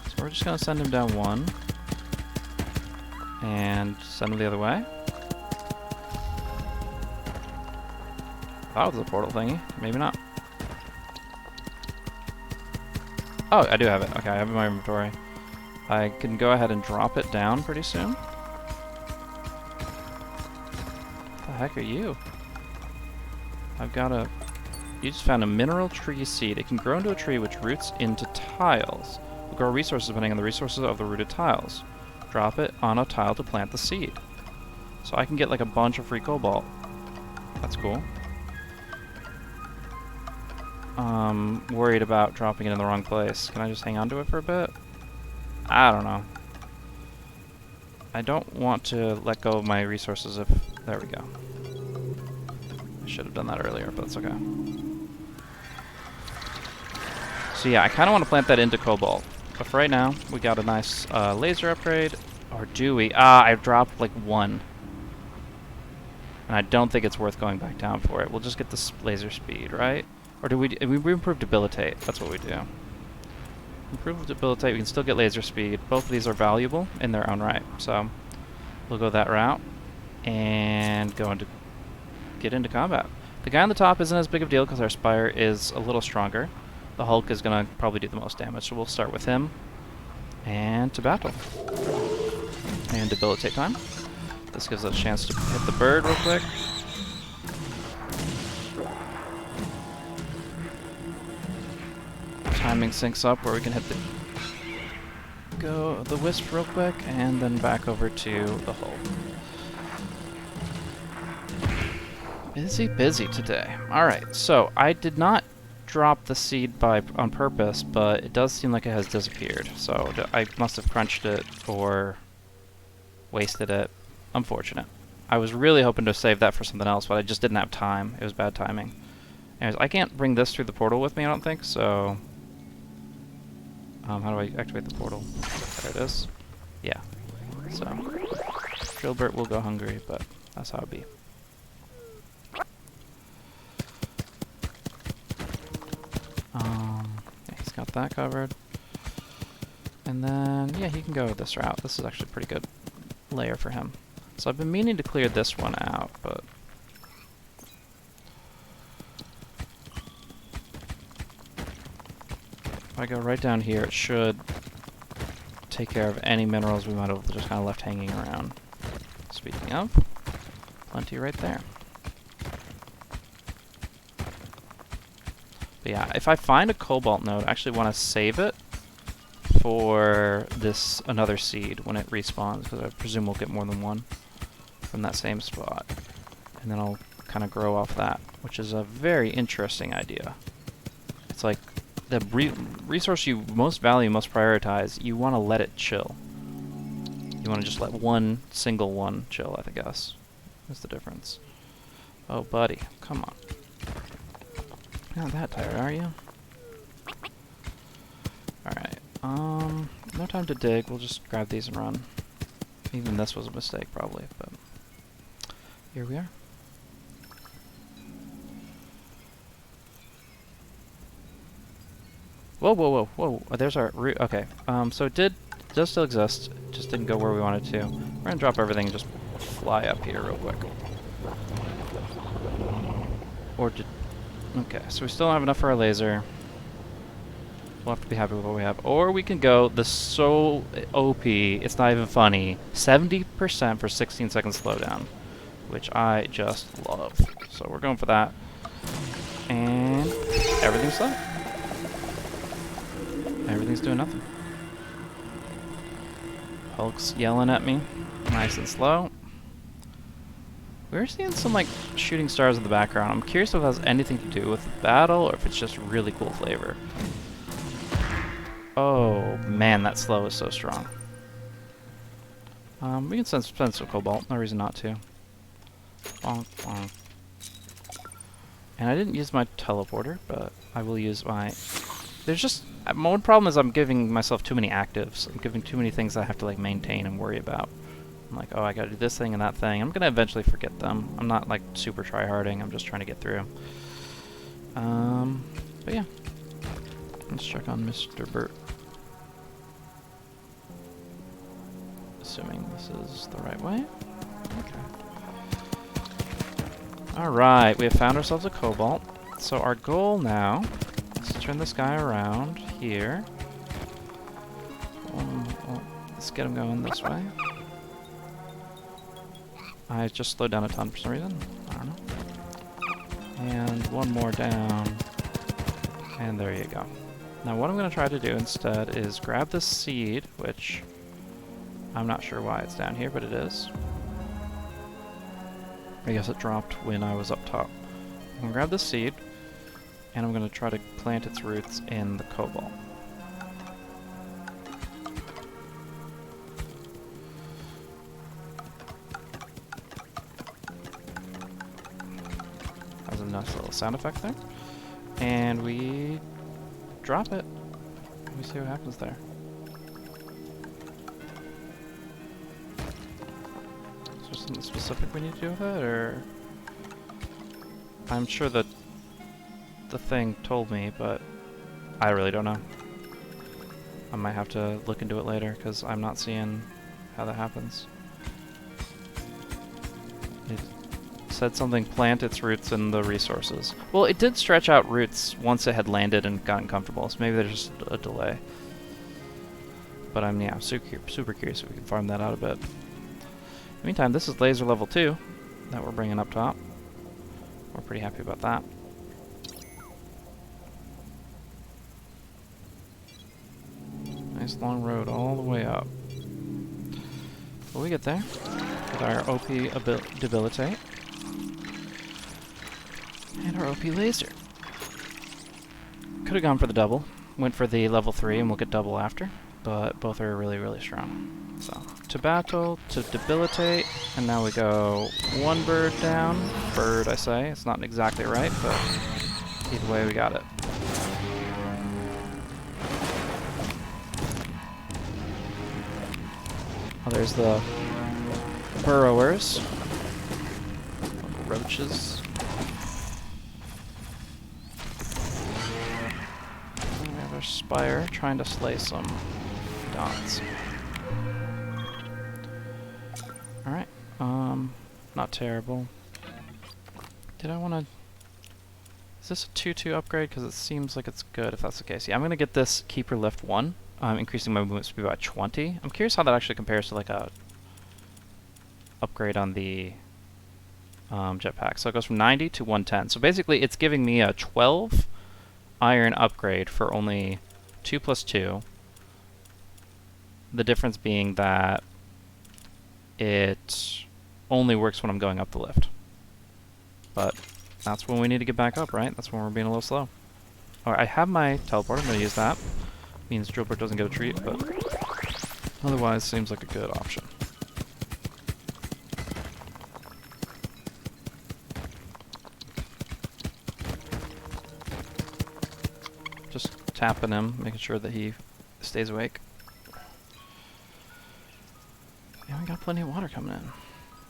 So we're just going to send him down one, and send him the other way. Thought it was a portal thingy. Maybe not. Oh, I do have it. Okay, I have it in my inventory. I can go ahead and drop it down pretty soon. What the heck are you? I've got a... You just found a mineral tree seed. It can grow into a tree which roots into tiles. Will grow resources depending on the resources of the rooted tiles. Drop it on a tile to plant the seed. So I can get like a bunch of free cobalt. That's cool. Worried about dropping it in the wrong place. Can I just hang on to it for a bit? I don't know. I don't want to let go of my resources if... There we go. I should have done that earlier, but it's okay. So yeah, I kind of want to plant that into cobalt. But for right now, we got a nice laser upgrade. Or do we? Ah, I've dropped like 1. And I don't think it's worth going back down for it. We'll just get the laser speed, right? Or do we improve debilitate? That's what we do. Improve debilitate, we can still get laser speed. Both of these are valuable in their own right. So we'll go that route and get into combat. The guy on the top isn't as big of a deal because our Spire is a little stronger. The Hulk is going to probably do the most damage, so we'll start with him. And to battle. And debilitate time. This gives us a chance to hit the bird real quick. Timing syncs up where we can hit the wisp real quick, and then back over to the hull. Busy today. Alright, so I did not drop the seed on purpose, but it does seem like it has disappeared. So I must have crunched it or wasted it. Unfortunate. I was really hoping to save that for something else, but I just didn't have time. It was bad timing. Anyways, I can't bring this through the portal with me, I don't think, so... how do I activate the portal? There it is. Yeah. So, Drillbert will go hungry, but that's how it be. Yeah, he's got that covered. And then, yeah, he can go this route. This is actually a pretty good layer for him. So I've been meaning to clear this one out, but... If I go right down here, it should take care of any minerals we might have just kind of left hanging around. Speaking of, plenty right there. But yeah, if I find a cobalt node, I actually want to save it for this another seed when it respawns, because I presume we'll get more than one from that same spot. And then I'll kind of grow off that, which is a very interesting idea. It's like the resource you most value, most prioritize, you want to let it chill. You want to just let one single one chill, I guess. That's the difference. Oh, buddy, come on. You're not that tired, are you? Alright, no time to dig. We'll just grab these and run. Even this was a mistake, probably, but here we are. Whoa, whoa, whoa, whoa. Oh, there's our route. Okay, so it does still exist, just didn't go where we wanted to. We're gonna drop everything and just fly up here real quick. Or did... Okay, so we still don't have enough for our laser. We'll have to be happy with what we have. Or we can go the so OP, it's not even funny, 70% for 16 seconds slowdown, which I just love. So we're going for that. And everything's slow. Everything's doing nothing. Hulk's yelling at me, nice and slow. We're seeing some like shooting stars in the background. I'm curious if it has anything to do with the battle or if it's just really cool flavor. Oh man, that slow is so strong. We can spend some cobalt, no reason not to. Bonk, bonk. And I didn't use my teleporter, but I will use my... There's just... My one problem is I'm giving myself too many actives. I'm giving too many things I have to like maintain and worry about. I'm like, oh, I gotta do this thing and that thing. I'm gonna eventually forget them. I'm not like super try-harding, I'm just trying to get through. But yeah. Let's check on Mr. Burt. Assuming this is the right way. Okay. Alright, we have found ourselves a cobalt. So our goal now is to turn this guy around here. Well, let's get him going this way. I just slowed down a ton for some reason. I don't know. And one more down. And there you go. Now what I'm going to try to do instead is grab this seed, which I'm not sure why it's down here, but it is. I guess it dropped when I was up top. I'm going to grab this seed, and I'm going to try to plant its roots in the cobalt. Has a nice little sound effect there. And we drop it. Let me see what happens there. Is there something specific we need to do with it, or... I'm sure that the thing told me, but I really don't know. I might have to look into it later, because I'm not seeing how that happens. It said something, plant its roots in the resources. Well, it did stretch out roots once it had landed and gotten comfortable, so maybe there's just a delay. But I'm, yeah, super curious if we can farm that out a bit. In the meantime, this is laser level 2 that we're bringing up top. We're pretty happy about that. Nice long road all the way up. When we get there, with our OP debilitate, and our OP laser. Could have gone for the double. Went for the level 3 and we'll get double after, but both are really strong. So, to battle, to debilitate, and now we go one bird down. Bird, I say. It's not exactly right, but either way we got it. Oh, there's the burrowers. Roaches. Spire trying to slay some dots. Alright, not terrible. Did I want to... Is this a 2-2 upgrade? Because it seems like it's good if that's the case. Yeah, I'm going to get this Keeper Lift 1, increasing my movement speed by 20. I'm curious how that actually compares to like a upgrade on the jetpack. So it goes from 90 to 110. So basically it's giving me a 12 iron upgrade for only 2 plus 2. The difference being that it only works when I'm going up the lift. But that's when we need to get back up, right? That's when we're being a little slow. Alright, I have my teleport. I'm going to use that. Means Drillbird doesn't get a treat, but otherwise seems like a good option. Just tapping him, making sure that he stays awake. And we got plenty of water coming in.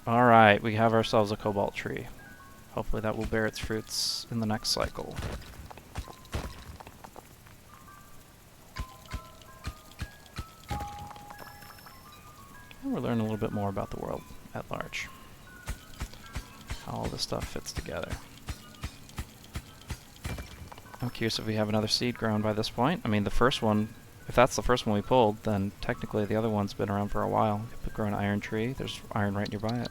Alright, we have ourselves a cobalt tree. Hopefully that will bear its fruits in the next cycle. And we're learning a little bit more about the world at large. How all this stuff fits together. I'm curious if we have another seed grown by this point. I mean, the first one, if that's the first one we pulled, then technically the other one's been around for a while. We could grow an iron tree. There's iron right nearby it.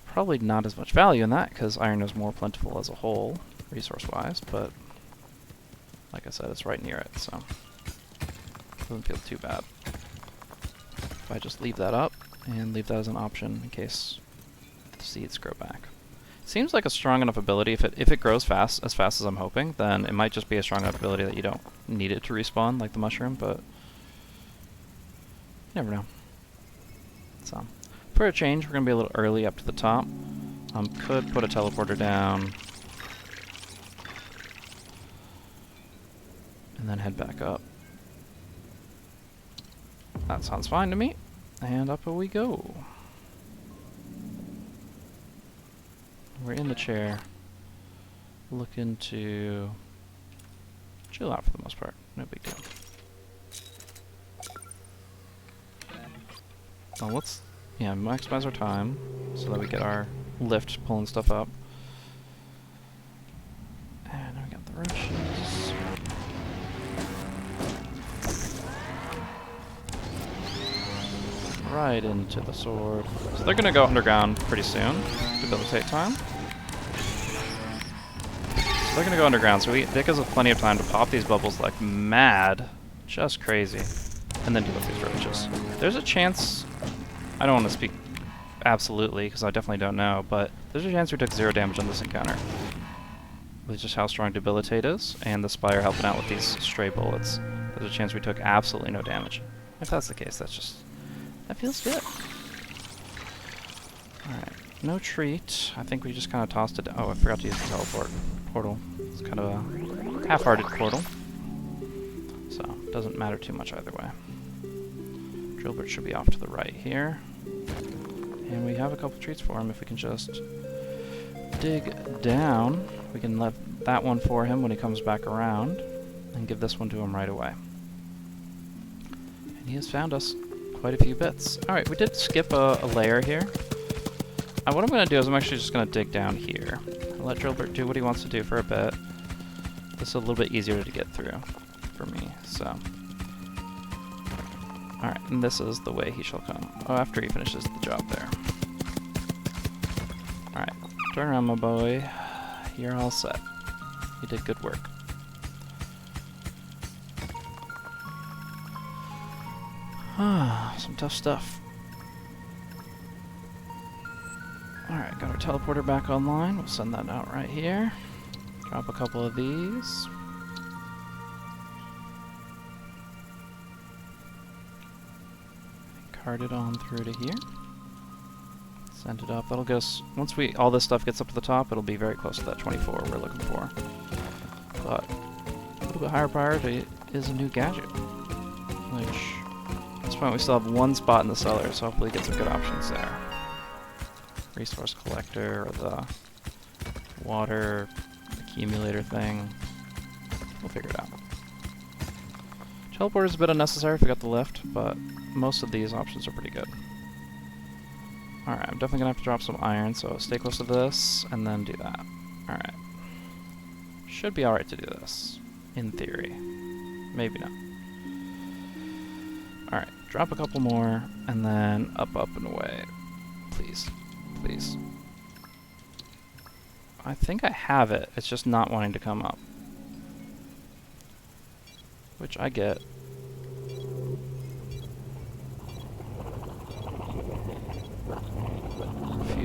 Probably not as much value in that, because iron is more plentiful as a whole, resource-wise, but like I said, it's right near it, so it doesn't feel too bad. If I just leave that up, and leave that as an option in case the seeds grow back. Seems like a strong enough ability. If it grows fast as I'm hoping, then it might just be a strong enough ability that you don't need it to respawn like the mushroom, but you never know. So, for a change, we're going to be a little early up to the top. Could put a teleporter down, and then head back up. That sounds fine to me. And up we go. We're in the chair, looking to chill out for the most part. No big deal. Well, let's maximize our time so that we get our lift pulling stuff up. And we got the roaches. right into the sword. So they're gonna go underground pretty soon. Debilitate time. So they're gonna go underground, so that gives us plenty of time to pop these bubbles like mad. Just crazy. And then deal with these roaches. There's a chance... I don't want to speak absolutely, because I definitely don't know, but there's a chance we took 0 damage on this encounter. With just how strong Debilitate is, and the Spire helping out with these stray bullets. There's a chance we took absolutely no damage. If that's the case, that's just... that feels good. Alright, no treat. I think we just kind of tossed it... oh, I forgot to use the teleport portal. It's kind of a half-hearted portal. So, doesn't matter too much either way. Drillbert should be off to the right here. And we have a couple treats for him if we can just dig down. We can let that one for him when he comes back around, and give this one to him right away. And he has found us quite a few bits. Alright, we did skip a layer here. What I'm going to do is I'm actually just going to dig down here. I'll let Drillbert do what he wants to do for a bit. This is a little bit easier to get through for me, so... alright, and this is the way he shall come. Oh, after he finishes the job there. Alright, turn around, my boy. You're all set. You did good work. Ah, some tough stuff. Alright, got our teleporter back online. We'll send that out right here. Drop a couple of these. Cart it on through to here. Send it up. That'll get us... once all this stuff gets up to the top, it'll be very close to that 24 we're looking for. But a little bit higher priority is a new gadget, which at this point we still have one spot in the cellar, so hopefully get some good options there. Resource collector or the water accumulator thing. We'll figure it out. Teleporter is a bit unnecessary if we got the lift, but most of these options are pretty good. Alright, I'm definitely gonna have to drop some iron, so stay close to this, and then do that. Alright. Should be alright to do this, in theory. Maybe not. Alright, drop a couple more, and then up, and away. Please. Please. I think I have it, it's just not wanting to come up. Which I get.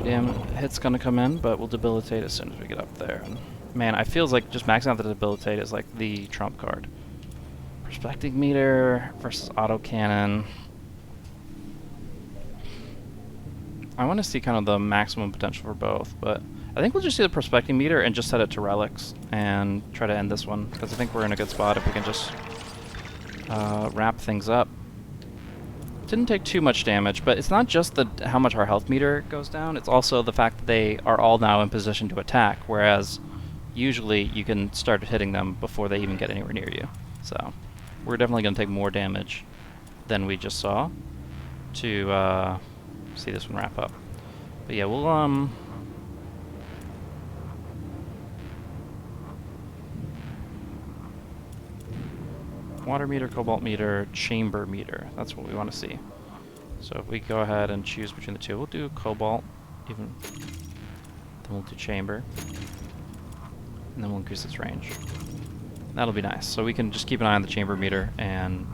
Damn hit's gonna come in, but we'll debilitate as soon as we get up there. And man, it feels like just maxing out the debilitate is like the trump card. Prospecting meter versus autocannon. I want to see kind of the maximum potential for both, but I think we'll just see the prospecting meter and just set it to relics and try to end this one, because I think we're in a good spot if we can just wrap things up. Didn't take too much damage, but it's not just how much our health meter goes down, it's also the fact that they are all now in position to attack, whereas usually you can start hitting them before they even get anywhere near you. So we're definitely going to take more damage than we just saw to see this one wrap up. But yeah, we'll water meter, cobalt meter, chamber meter. That's what we want to see. So if we go ahead and choose between the two, we'll do cobalt, then we'll do chamber, and then we'll increase its range. That'll be nice. So we can just keep an eye on the chamber meter and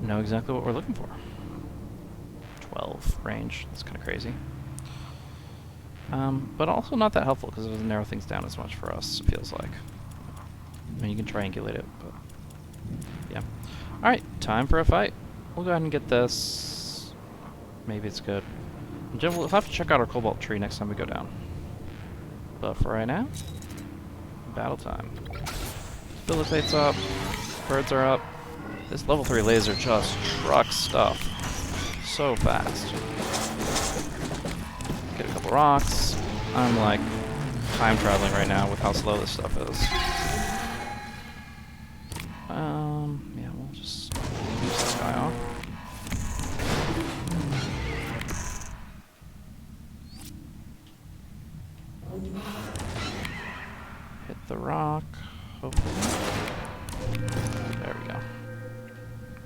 know exactly what we're looking for. 12 range. That's kind of crazy. But also not that helpful because it doesn't narrow things down as much for us, it feels like. I mean, you can triangulate it, but yeah. Alright, time for a fight. We'll go ahead and get this. Maybe it's good. We'll have to check out our cobalt tree next time we go down. But for right now, battle time. Debilitate's up. Birds are up. This level 3 laser just trucks stuff so fast. Get a couple rocks. I'm like time traveling right now with how slow this stuff is. Yeah, we'll just use this guy off. Hit the rock, hopefully. There we go.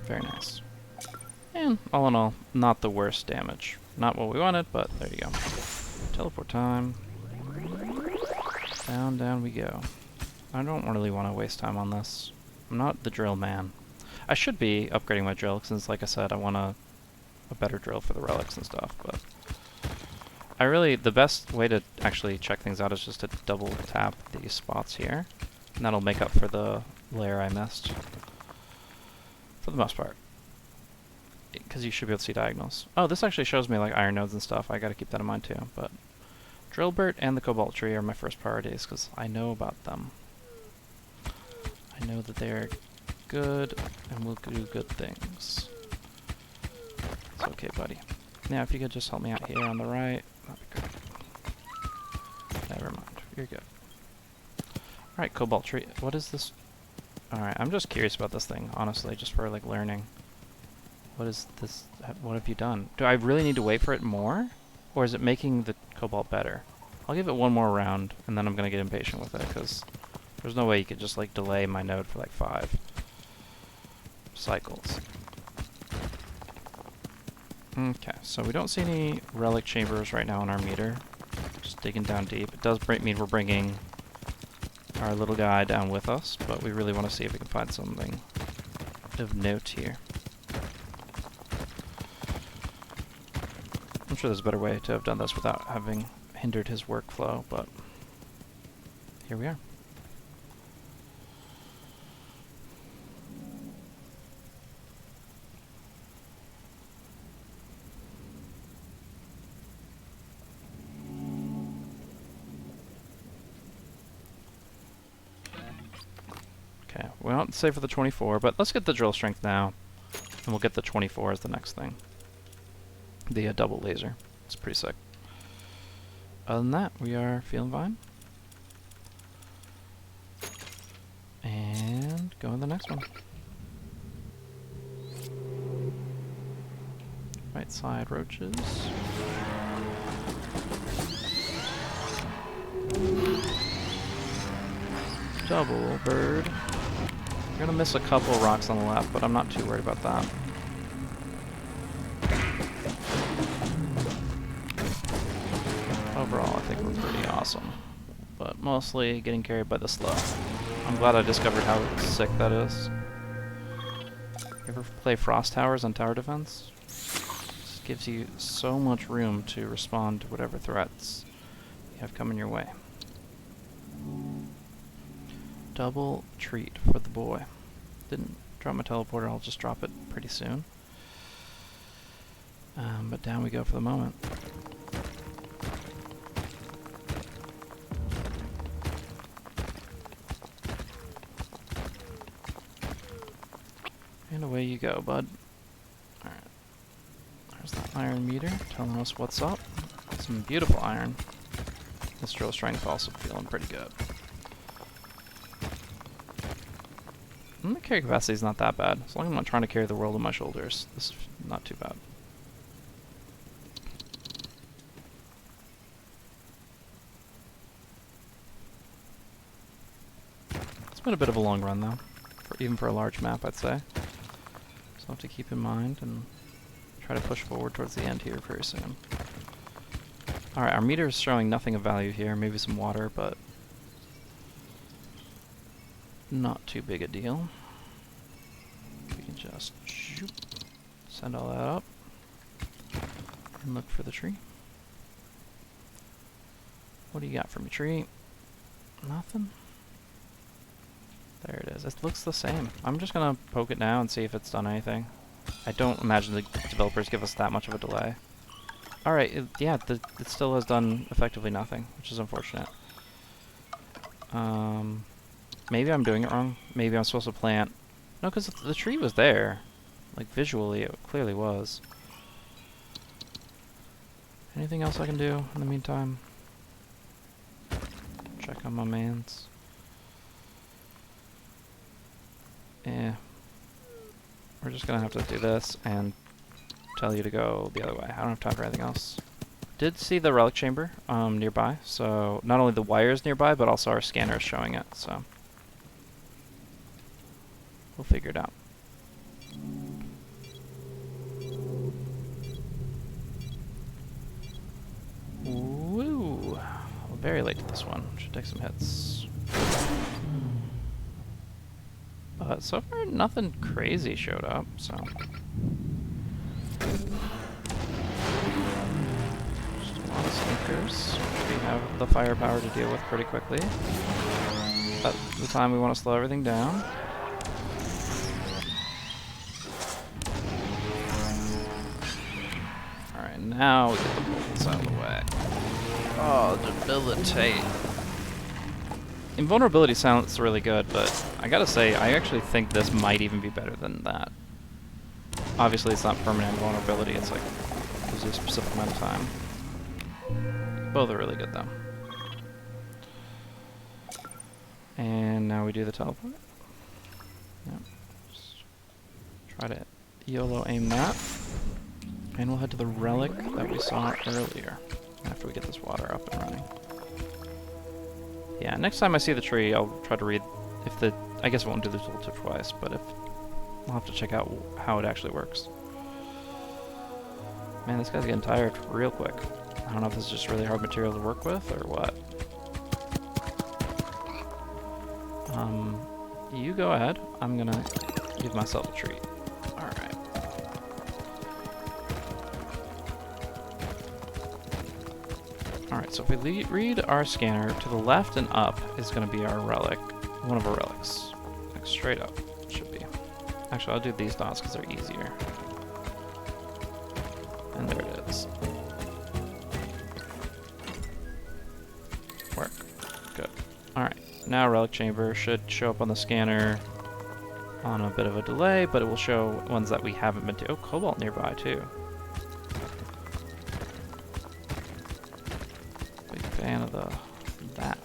Very nice. And And all in all, not the worst damage. Not what we wanted, but there you go. Teleport time. Down, down we go. I don't really want to waste time on this. I'm not the drill man. I should be upgrading my drill, since like I said, I want a better drill for the relics and stuff, but the best way to actually check things out is just to double tap these spots here, and that'll make up for the layer I missed, for the most part, because you should be able to see diagonals. Oh, this actually shows me like iron nodes and stuff. I gotta keep that in mind too, but Drillbert and the Cobalt Tree are my first priorities, because I know about them. I know that they're good and will do good things. It's okay, buddy. Now, if you could just help me out here on the right, that'd be great. Never mind. You're good. Alright, Cobalt Tree. What is this? Alright, I'm just curious about this thing, honestly, just for, like, learning. What is this? What have you done? Do I really need to wait for it more? Or is it making the Cobalt better? I'll give it one more round, and then I'm gonna get impatient with it, because there's no way you could just, like, delay my node for, like, 5 cycles. Okay, so we don't see any relic chambers right now on our meter. Just digging down deep. It does mean we're bringing our little guy down with us, but we really want to see if we can find something of note here. I'm sure there's a better way to have done this without having hindered his workflow, but here we are. Okay, we don't save for the 24, but let's get the drill strength now, and we'll get the 24 as the next thing. The double laser. It's pretty sick. Other than that, we are feeling fine. And go on the next one. Right side roaches. Double bird. We're gonna miss a couple rocks on the left, but I'm not too worried about that. Overall, I think we're pretty awesome, but mostly getting carried by the slow. I'm glad I discovered how sick that is. You ever play Frost Towers on tower defense? This gives you so much room to respond to whatever threats you have coming your way. Double treat for the boy. Didn't drop my teleporter, I'll just drop it pretty soon. But down we go for the moment. And away you go, bud. Alright. There's that iron meter telling us what's up. Some beautiful iron. This drill strength also feeling pretty good. And the carry capacity is not that bad. As long as I'm not trying to carry the world on my shoulders, this is not too bad. It's been a bit of a long run though, even for a large map, I'd say. So I'll have to keep in mind and try to push forward towards the end here very soon. Alright, our meter is showing nothing of value here, maybe some water, but not too big a deal. We can just shoot, send all that up and look for the tree. What do you got for me, tree? Nothing? There it is. It looks the same. I'm just gonna poke it now and see if it's done anything. I don't imagine the developers give us that much of a delay. Alright, yeah, it still has done effectively nothing, which is unfortunate. Maybe I'm doing it wrong. Maybe I'm supposed to plant. No, because the tree was there. Like, visually, it clearly was. Anything else I can do in the meantime? Check on my mans. Yeah. We're just gonna have to do this and tell you to go the other way. I don't have time for anything else. Did see the relic chamber nearby, so not only the wires nearby, but also our scanner is showing it, so we'll figure it out. late to this one. Should take some hits. But so far, nothing crazy showed up, so... Just a lot of sneakers, which we have the firepower to deal with pretty quickly. But the time we want to slow everything down. Alright, now we get the bullets out of the way. Oh, debilitate. Invulnerability sounds really good, but I gotta say, I actually think this might even be better than that. Obviously, it's not permanent invulnerability, it's like, gives you a specific amount of time. Both are really good, though. And now we do the teleport. Yep. Just try to YOLO aim that. And we'll head to the relic that we saw earlier, after we get this water up and running. Yeah, next time I see the tree, I'll try to read if the... I guess I won't do the tooltip twice, but if... I'll have to check out how it actually works. Man, this guy's getting tired real quick. I don't know if this is just really hard material to work with, or what. You go ahead. I'm gonna give myself a treat. Alright. Alright, so if we read our scanner, to the left and up is going to be our relic, one of our relics. Like straight up, it should be. Actually, I'll do these dots because they're easier. And there it is. Work. Good. Alright, now relic chamber should show up on the scanner on a bit of a delay, but it will show ones that we haven't been to. Oh, cobalt nearby too. Fan of that.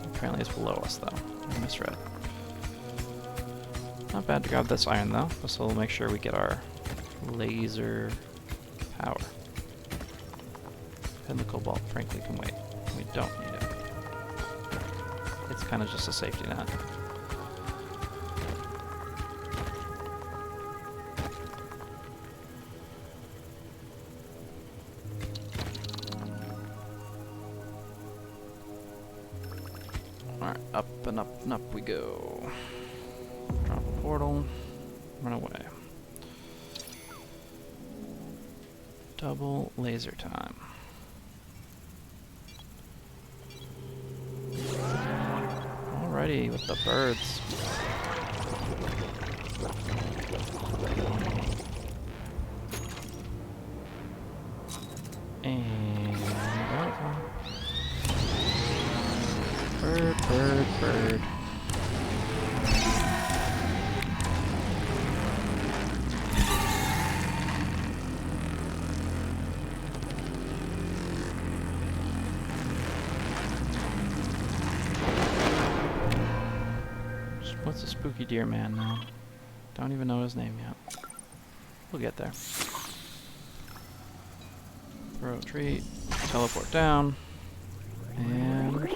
Apparently it's below us though. I misread. Not bad to grab this iron though. This will make sure we get our laser power. And the cobalt frankly can wait. We don't need it. It's kind of just a safety net. Alright, up and up and up we go. Drop a portal, run away. Double laser time. Alrighty, with the birds. And... bird. What's a spooky deer man now? Don't even know his name yet. We'll get there. Throw a treat, teleport down, and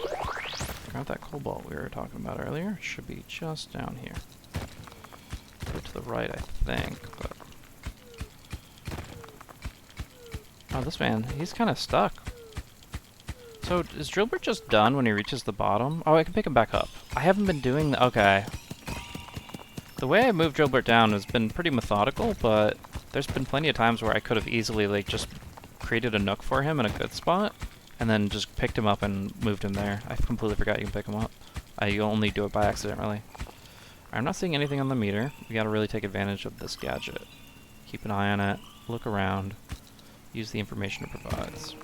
grab that cobalt we were talking about earlier. It should be just down here. Go to the right, I think, but... Oh, this man, he's kind of stuck. So, is Drillbert just done when he reaches the bottom? Oh, I can pick him back up. I haven't been doing the... Okay. The way I moved Drillbert down has been pretty methodical, but there's been plenty of times where I could have easily, like, just created a nook for him in a good spot, and then just picked him up and moved him there. I completely forgot you can pick him up. I only do it by accident, really. I'm not seeing anything on the meter. We gotta really take advantage of this gadget. Keep an eye on it, look around, use the information it provides.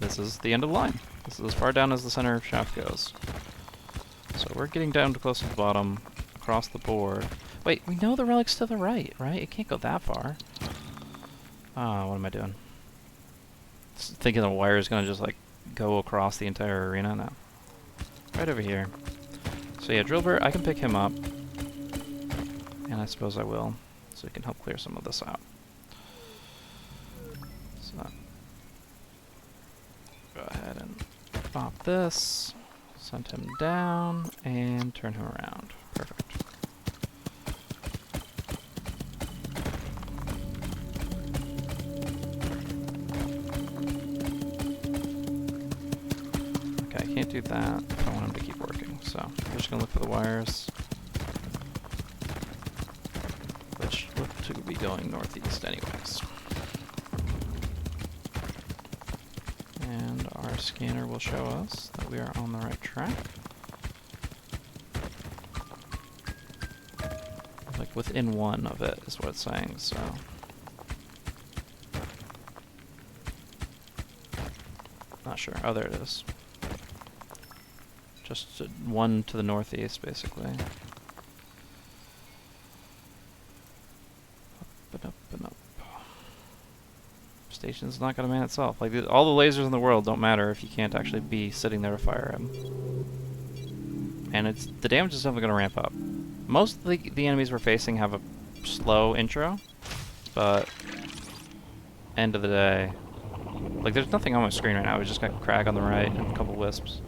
This is the end of the line. This is as far down as the center shaft goes. So we're getting down to close to the bottom, across the board. Wait, we know the relic's to the right, right? It can't go that far. Ah, what am I doing? Thinking the wire is gonna just like go across the entire arena? No. Right over here. So yeah, Drillbert, I can pick him up. And I suppose I will, so he can help clear some of this out. So, go ahead and pop this, send him down, and turn him around. Perfect. do that if I want him to keep working. So we're just gonna look for the wires, which look to be going northeast anyways. And our scanner will show us that we are on the right track. Like within one of it is what it's saying, so. Not sure. Oh, there it is. Just one to the northeast, basically. Up and up and up. Station's not gonna man itself. Like, all the lasers in the world don't matter if you can't actually be sitting there to fire him. And the damage is definitely gonna ramp up. Most of the enemies we're facing have a slow intro, but end of the day, like, there's nothing on my screen right now. We just got Crag on the right and a couple wisps.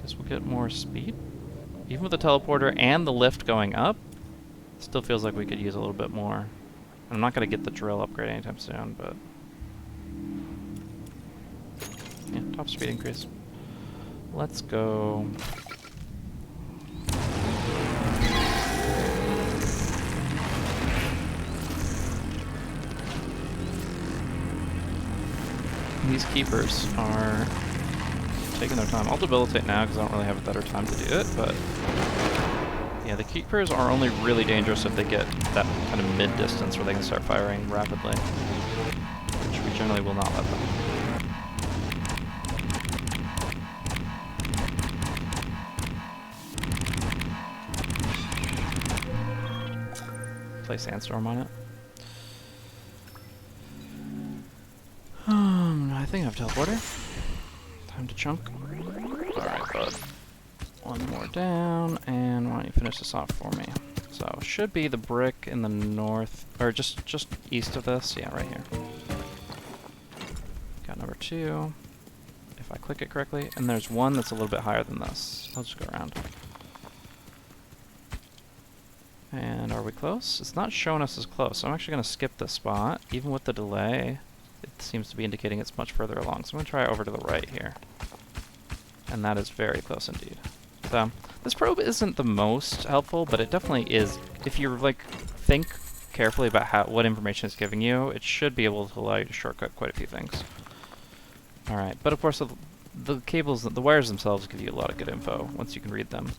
Guess we'll get more speed. Even with the teleporter and the lift going up, still feels like we could use a little bit more. I'm not going to get the drill upgrade anytime soon, but yeah, top speed increase. Let's go. These keepers are taking their time. I'll debilitate now because I don't really have a better time to do it, but yeah, the keepers are only really dangerous if they get that kind of mid-distance where they can start firing rapidly, which we generally will not let them. Play Sandstorm on it. I think I have teleporter. Time to chunk. Alright, bud. One more down, and why don't you finish this off for me? So, should be the brick in the north, or just east of this. Yeah, right here. Got number 2, if I click it correctly. And there's one that's a little bit higher than this. I'll just go around. And are we close? It's not showing us as close, so I'm actually going to skip this spot. Even with the delay, it seems to be indicating it's much further along. So I'm going to try over to the right here. And that is very close indeed. So, this probe isn't the most helpful, but it definitely is. If you like think carefully about what information it's giving you, it should be able to allow you to shortcut quite a few things. Alright, but of course the cables, the wires themselves give you a lot of good info once you can read them.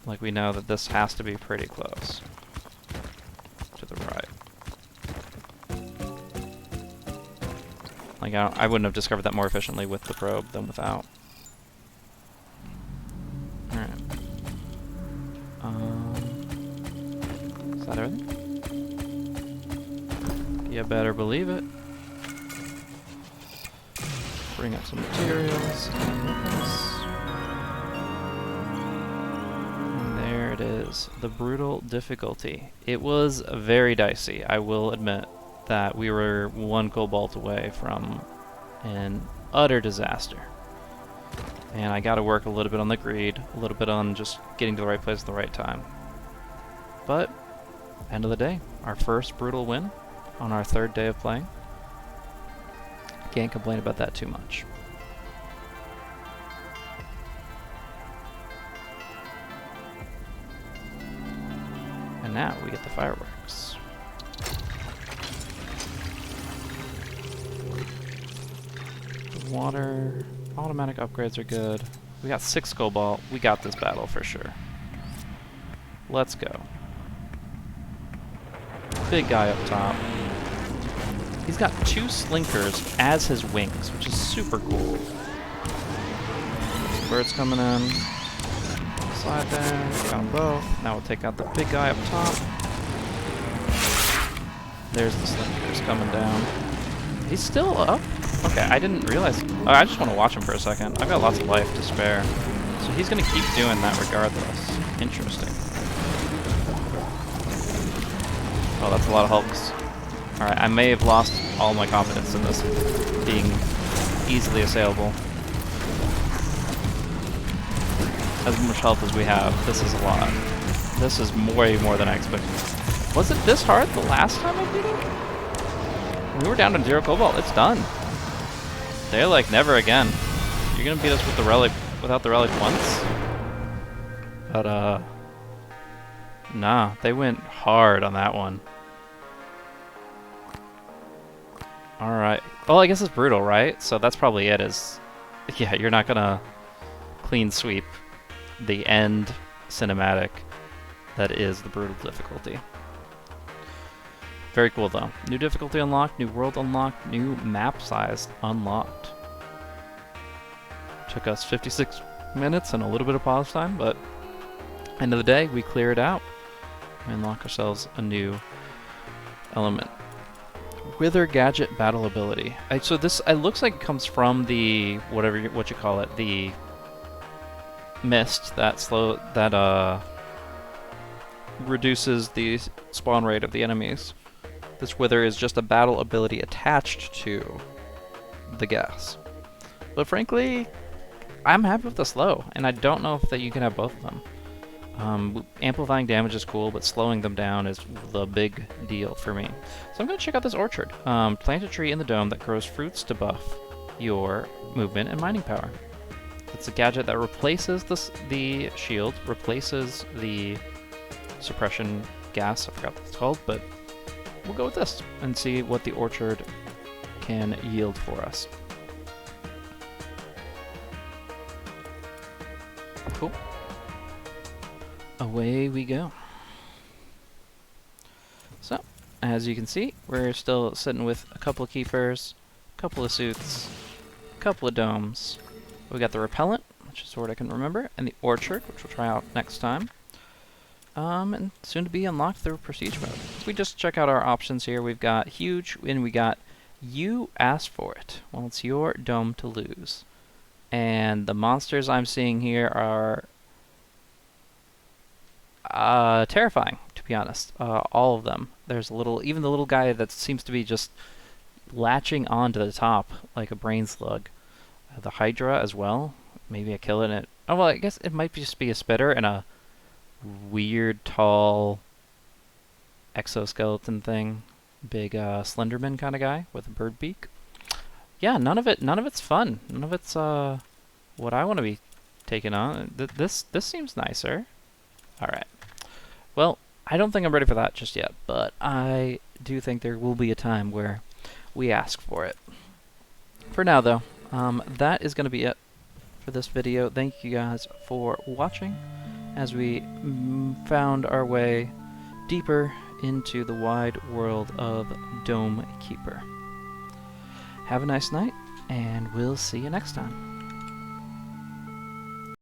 Like, we know that this has to be pretty close to the right. Like, I wouldn't have discovered that more efficiently with the probe than without. Alright. Is that everything? You better believe it. Bring up some materials. And there it is. The brutal difficulty. It was very dicey, I will admit that we were one cobalt away from an utter disaster. And I gotta work a little bit on the greed, a little bit on just getting to the right place at the right time. But, end of the day, our first brutal win on our 3rd day of playing. Can't complain about that too much. And now we get the fireworks. Water, automatic upgrades are good. We got 6 cobalt. We got this battle for sure. Let's go. Big guy up top. He's got 2 slinkers as his wings, which is super cool. Birds coming in. Slide there. Got them both. Now we'll take out the big guy up top. There's the slinkers coming down. He's still up? Okay, I didn't realize. Oh, I just want to watch him for a second. I've got lots of life to spare. So he's going to keep doing that regardless. Interesting. Oh, that's a lot of hulks. Alright, I may have lost all my confidence in this being easily assailable. As much health as we have, this is a lot. This is way more than I expected. Was it this hard the last time I beat him? We were down to 0 cobalt. It's done. They're like, never again. You're gonna beat us with the relic, without the relic once? But, nah, they went hard on that one. Alright. Well, I guess it's brutal, right? So that's probably it, is... Yeah, you're not gonna clean sweep the end cinematic that is the brutal difficulty. Very cool, though. New difficulty unlocked, new world unlocked, new map size unlocked. Took us 56 minutes and a little bit of pause time, but end of the day, we clear it out. We unlock ourselves a new element. Wither Gadget Battle Ability. So this, it looks like it comes from the, what you call it, the mist that reduces the spawn rate of the enemies. This Wither is just a battle ability attached to the gas. But frankly, I'm happy with the slow, and I don't know if that you can have both of them. Amplifying damage is cool, but slowing them down is the big deal for me. So I'm going to check out this orchard. Plant a tree in the dome that grows fruits to buff your movement and mining power. It's a gadget that replaces the shield, replaces the suppression gas, I forgot what it's called, but we'll go with this and see what the orchard can yield for us. Cool. Away we go. So, as you can see, we're still sitting with a couple of keepers, a couple of suits, a couple of domes. We got the repellent, which is what I can remember, and the orchard, which we'll try out next time. And soon to be unlocked through prestige mode. If we just check out our options here, we've got huge, and we got you asked for it. Well, it's your dome to lose. And the monsters I'm seeing here are terrifying, to be honest. All of them. There's even the little guy that seems to be just latching onto the top like a brain slug. The Hydra as well. Maybe a kill in it. Oh, well, I guess it might just be a spitter and a weird, tall exoskeleton thing. Big Slenderman kind of guy with a bird beak. Yeah, none of it's fun. None of it's what I want to be taking on. This seems nicer. Alright. Well, I don't think I'm ready for that just yet, but I do think there will be a time where we ask for it. For now, though, that is going to be it for this video. Thank you guys for watching as we found our way deeper into the wide world of Dome Keeper. Have a nice night, and we'll see you next time.